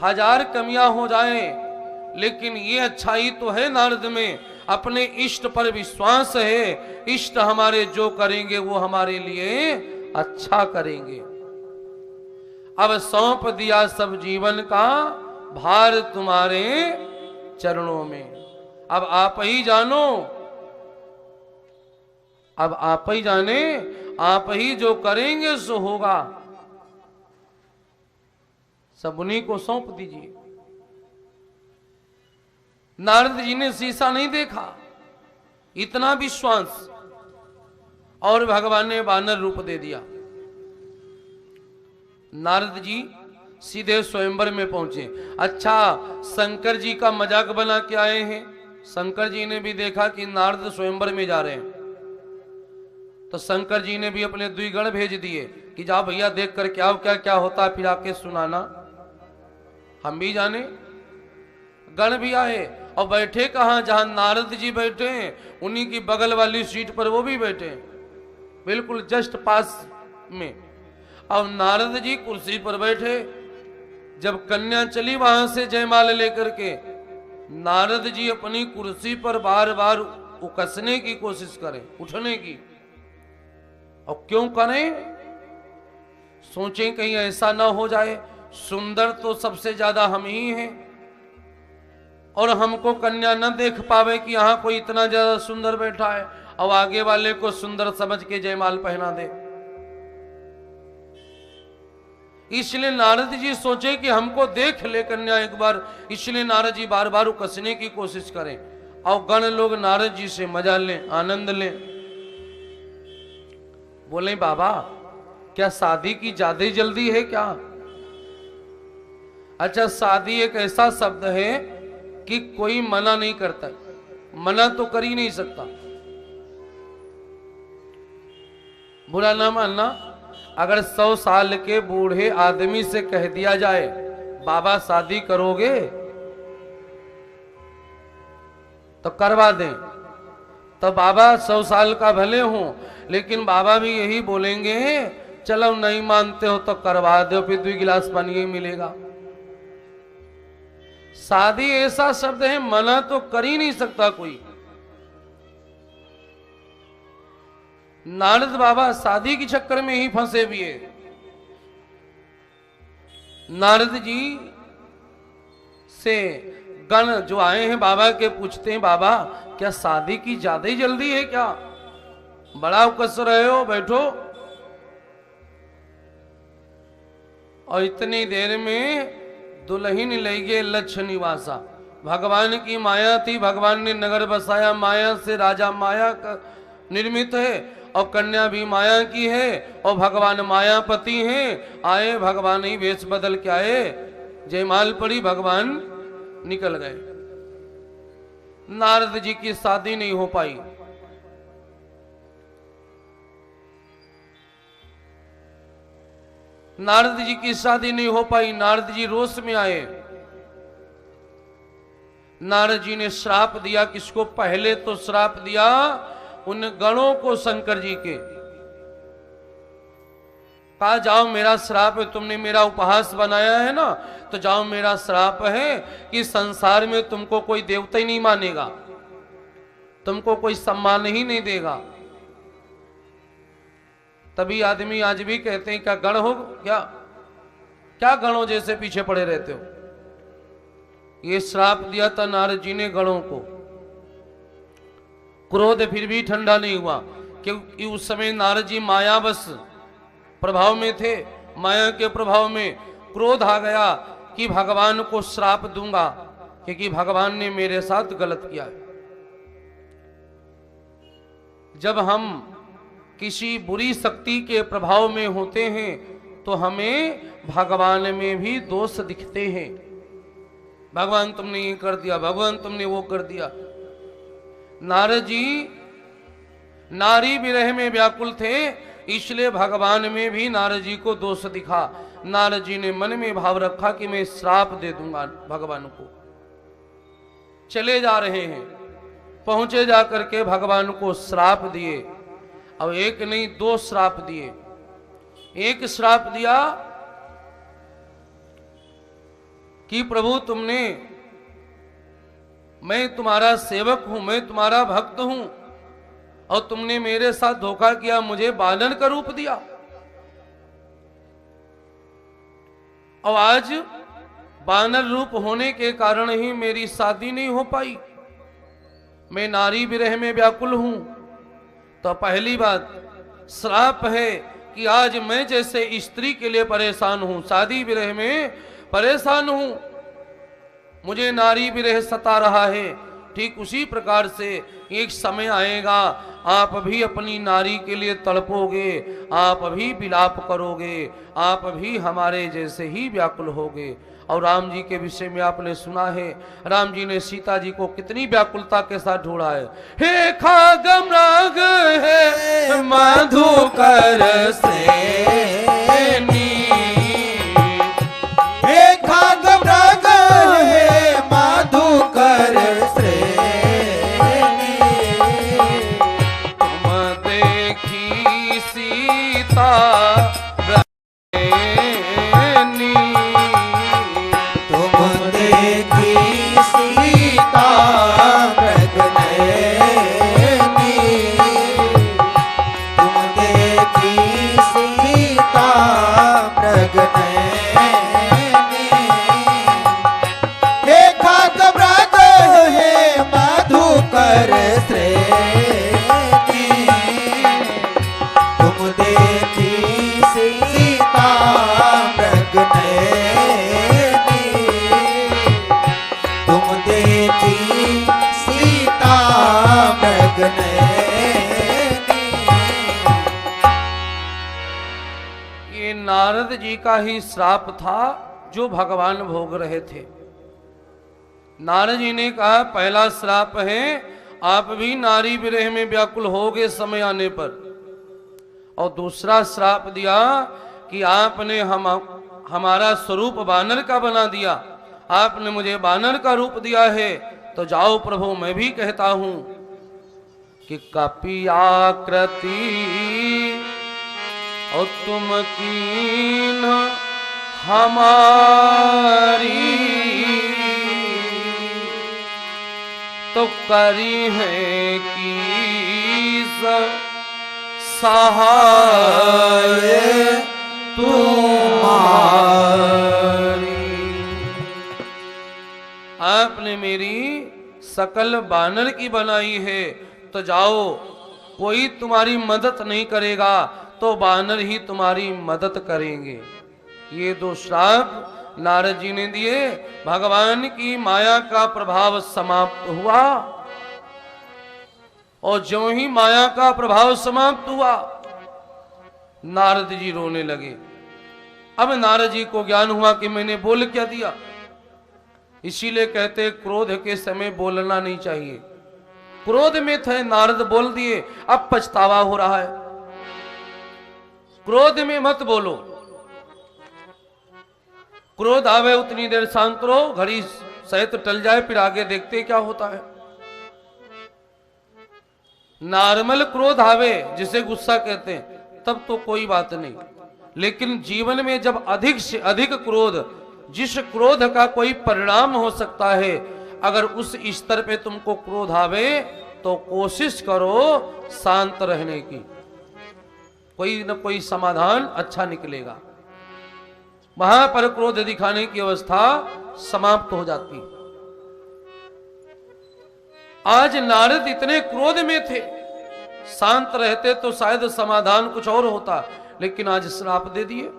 हजार कमियां हो जाएं, लेकिन ये अच्छाई तो है नारद में, अपने इष्ट पर विश्वास है। इष्ट हमारे जो करेंगे वो हमारे लिए अच्छा करेंगे। अब सौंप दिया सब जीवन का भार तुम्हारे चरणों में। अब आप ही जानो, अब आप ही जाने, आप ही जो करेंगे सो होगा। सब उन्हीं को सौंप दीजिए। नारद जी ने शीशा नहीं देखा, इतना विश्वास, और भगवान ने वानर रूप दे दिया। नारद जी सीधे स्वयंवर में पहुंचे। अच्छा, शंकर जी का मजाक बना के आए हैं। शंकर जी ने भी देखा कि नारद स्वयंवर में जा रहे हैं, तो शंकर जी ने भी अपने द्विगण भेज दिए कि जाओ भैया देख कर क्या क्या क्या होता है, फिर आके सुनाना, हम भी जाने। गण भी आए और बैठे कहां? जहां नारद जी बैठे हैं उन्हीं की बगल वाली सीट पर वो भी बैठे, बिल्कुल जस्ट पास में। अब नारद जी कुर्सी पर बैठे। जब कन्या चली वहां से जयमाल लेकर के, नारद जी अपनी कुर्सी पर बार बार उकसने की कोशिश करें, उठने की। और क्यों करें? सोचें कहीं ऐसा ना हो जाए, सुंदर तो सबसे ज्यादा हम ही हैं और हमको कन्या न देख पावे कि यहां कोई इतना ज्यादा सुंदर बैठा है, और आगे वाले को सुंदर समझ के जयमाल पहना दे। इसलिए नारद जी सोचे कि हमको देख ले कन्या एक बार, इसलिए नारद जी बार बार कसने की कोशिश करें और गण लोग नारद जी से मजा लें, आनंद लें। बोले बाबा क्या शादी की ज्यादा जल्दी है क्या? अच्छा, शादी एक ऐसा शब्द है कि कोई मना नहीं करता, मना तो कर ही नहीं सकता। बुरा ना मानना, अगर 100 साल के बूढ़े आदमी से कह दिया जाए बाबा शादी करोगे तो करवा दें, तो बाबा 100 साल का भले हो, लेकिन बाबा भी यही बोलेंगे चलो नहीं मानते हो तो करवा दो, फिर 2 गिलास पानी ही मिलेगा। शादी ऐसा शब्द है मना तो कर ही नहीं सकता कोई। नारद बाबा शादी के चक्कर में ही फंसे भी है। नारद जी से गण जो आए हैं बाबा के पूछते हैं बाबा क्या शादी की ज्यादा ही जल्दी है क्या? बड़ा उकस रहे हो, बैठो। और इतनी देर में दुल्हन ले गए लक्ष्य निवासा। भगवान की माया थी, भगवान ने नगर बसाया, माया से राजा माया का निर्मित है और कन्या भी माया की है और भगवान मायापति हैं। आए भगवान ही वेश बदल के आए, जयमाल पड़ी, भगवान निकल गए। नारद जी की शादी नहीं हो पाई। नारद जी की शादी नहीं हो पाई। नारद जी रोष में आए। नारद जी ने श्राप दिया। किसको? पहले तो श्राप दिया उन गणों को, शंकर जी के। कहा जाओ मेरा श्राप है, तुमने मेरा उपहास बनाया है ना, तो जाओ मेरा श्राप है कि संसार में तुमको कोई देवता ही नहीं मानेगा, तुमको कोई सम्मान ही नहीं देगा। तभी आदमी आज भी कहते हैं क्या गण हो क्या? क्या गणों जैसे पीछे पड़े रहते हो? ये श्राप दिया था नारद जी ने गणों को। क्रोध फिर भी ठंडा नहीं हुआ, क्योंकि उस समय नारद जी माया बस प्रभाव में थे। माया के प्रभाव में क्रोध आ गया कि भगवान को श्राप दूंगा, क्योंकि भगवान ने मेरे साथ गलत किया है। जब हम किसी बुरी शक्ति के प्रभाव में होते हैं तो हमें भगवान में भी दोष दिखते हैं। भगवान तुमने ये कर दिया, भगवान तुमने वो कर दिया। नारद जी नारी विरह में व्याकुल थे, इसलिए भगवान में भी नारद जी को दोष दिखा। नारद जी ने मन में भाव रखा कि मैं श्राप दे दूंगा भगवान को। चले जा रहे हैं, पहुंचे जाकर के भगवान को श्राप दिए। अब एक नहीं 2 श्राप दिए। एक श्राप दिया कि प्रभु तुमने, मैं तुम्हारा सेवक हूं, मैं तुम्हारा भक्त हूं, और तुमने मेरे साथ धोखा किया, मुझे बानर का रूप दिया, और आज बानर रूप होने के कारण ही मेरी शादी नहीं हो पाई। मैं नारी विरह में व्याकुल हूं। तो पहली बात श्राप है कि आज मैं जैसे स्त्री के लिए परेशान हूं, शादी विरह में परेशान हूं, मुझे नारी विरह सता रहा है। ठीक उसी प्रकार से एक समय आएगा आप भी अपनी नारी के लिए तड़पोगे, आप भी विलाप करोगे, आप भी हमारे जैसे ही व्याकुल होगे। और राम जी के विषय में आपने सुना है, राम जी ने सीता जी को कितनी व्याकुलता के साथ ढूंढा है। हे खाग मृग है मधुकर श्रेणी, हे खाग मृग है मधुकर श्रेणी, तुम देखी सीता सीता का ही श्राप था जो भगवान भोग रहे थे। नारद जी ने कहा पहला श्राप है आप भी नारी विरह में व्याकुल होगे समय आने पर, और दूसरा श्राप दिया कि आपने हमारा स्वरूप बानर का बना दिया, आपने मुझे बानर का रूप दिया है, तो जाओ प्रभु मैं भी कहता हूं कि कपि आकृति और तुम कीन हमारी, तो करी है कि सहाय तुम्हारी। आपने मेरी सकल बानर की बनाई है, तो जाओ कोई तुम्हारी मदद नहीं करेगा तो बानर ही तुम्हारी मदद करेंगे। ये दो श्राप नारद जी ने दिए। भगवान की माया का प्रभाव समाप्त हुआ, और जो ही माया का प्रभाव समाप्त हुआ नारद जी रोने लगे। अब नारद जी को ज्ञान हुआ कि मैंने बोल क्या दिया। इसीलिए कहते क्रोध के समय बोलना नहीं चाहिए। क्रोध में थे नारद बोल दिए, अब पछतावा हो रहा है। क्रोध में मत बोलो, क्रोध आवे उतनी देर शांत रहो, घड़ी सहित टल जाए फिर आगे देखते क्या होता है। नॉर्मल क्रोध आवे जिसे गुस्सा कहते हैं तब तो कोई बात नहीं, लेकिन जीवन में जब अधिक से अधिक क्रोध, जिस क्रोध का कोई परिणाम हो सकता है, अगर उस स्तर पे तुमको क्रोध आवे तो कोशिश करो शांत रहने की, कोई न कोई समाधान अच्छा निकलेगा। वहां पर क्रोध दिखाने की अवस्था समाप्त हो जाती। आज नारद इतने क्रोध में थे, शांत रहते तो शायद समाधान कुछ और होता, लेकिन आज श्राप दे दिए।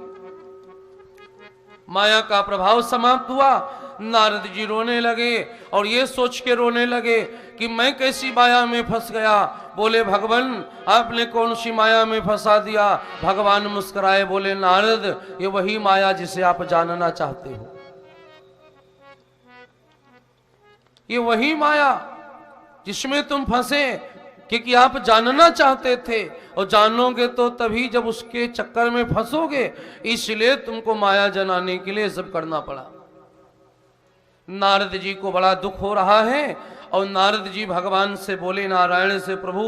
माया का प्रभाव समाप्त हुआ। नारद जी रोने लगे और ये सोच के रोने लगे कि मैं कैसी माया में फंस गया। बोले भगवान आपने कौन सी माया में फंसा दिया। भगवान मुस्कुराए बोले नारद ये वही माया जिसे आप जानना चाहते हो, ये वही माया जिसमें तुम फंसे, क्योंकि आप जानना चाहते थे और जानोगे तो तभी जब उसके चक्कर में फंसोगे, इसलिए तुमको माया जनाने के लिए सब करना पड़ा। नारद जी को बड़ा दुख हो रहा है और नारद जी भगवान से बोले नारायण से प्रभु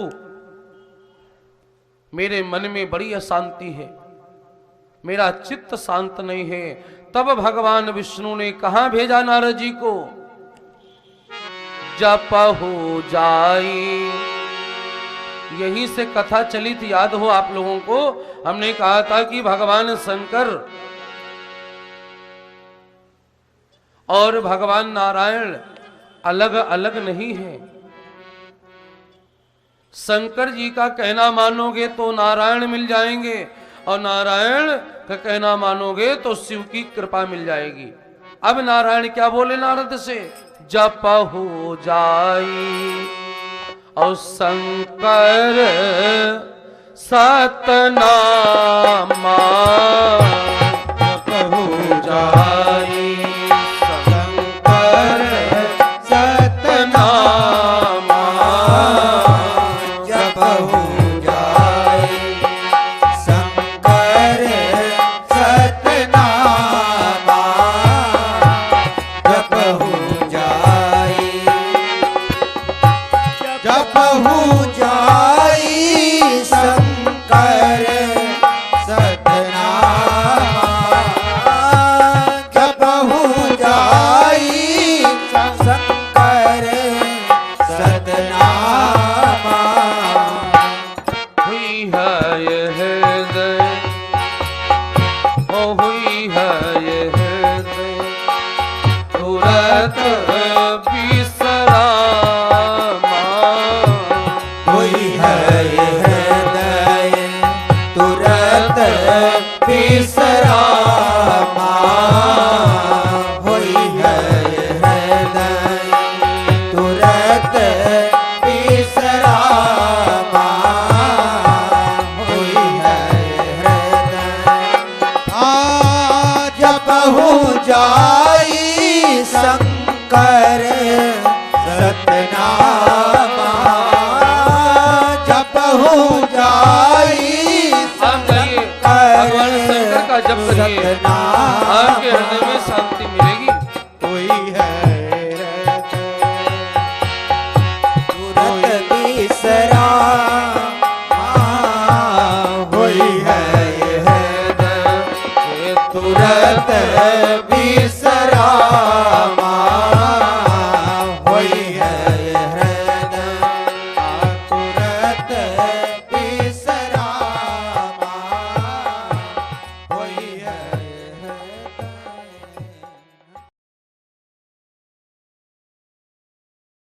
मेरे मन में बड़ी अशांति है, मेरा चित्त शांत नहीं है। तब भगवान विष्णु ने कहां भेजा नारद जी को, जपहु जाई। यहीं से कथा चली थी, याद हो आप लोगों को। हमने कहा था कि भगवान शंकर और भगवान नारायण अलग अलग नहीं है। शंकर जी का कहना मानोगे तो नारायण मिल जाएंगे और नारायण का कहना मानोगे तो शिव की कृपा मिल जाएगी। अब नारायण क्या बोले नारद से, जपहु जाई और शंकर सतनामा, जपहु जाई शंकर सतनामा, जपहु जाई शंकर सतनामा, जपहु जाई, जपहु जाई शंकर सतनामा, जपहु जाई शंकर सतनामा। हुई है ये हृदय, ओ हुई है ये हृदय तुरंत विश्रामा, हुई है ये हृदय तुरंत विश्रामा, हुई है ये हृदय तुरंत विश्रामा, हुई है ये हृदय। जाई शंकर सतनामा जपहु जाई आप जाइए भगवान शंकर का जप करिए, सतनामा आपके हृदय में शांति मिलेगी।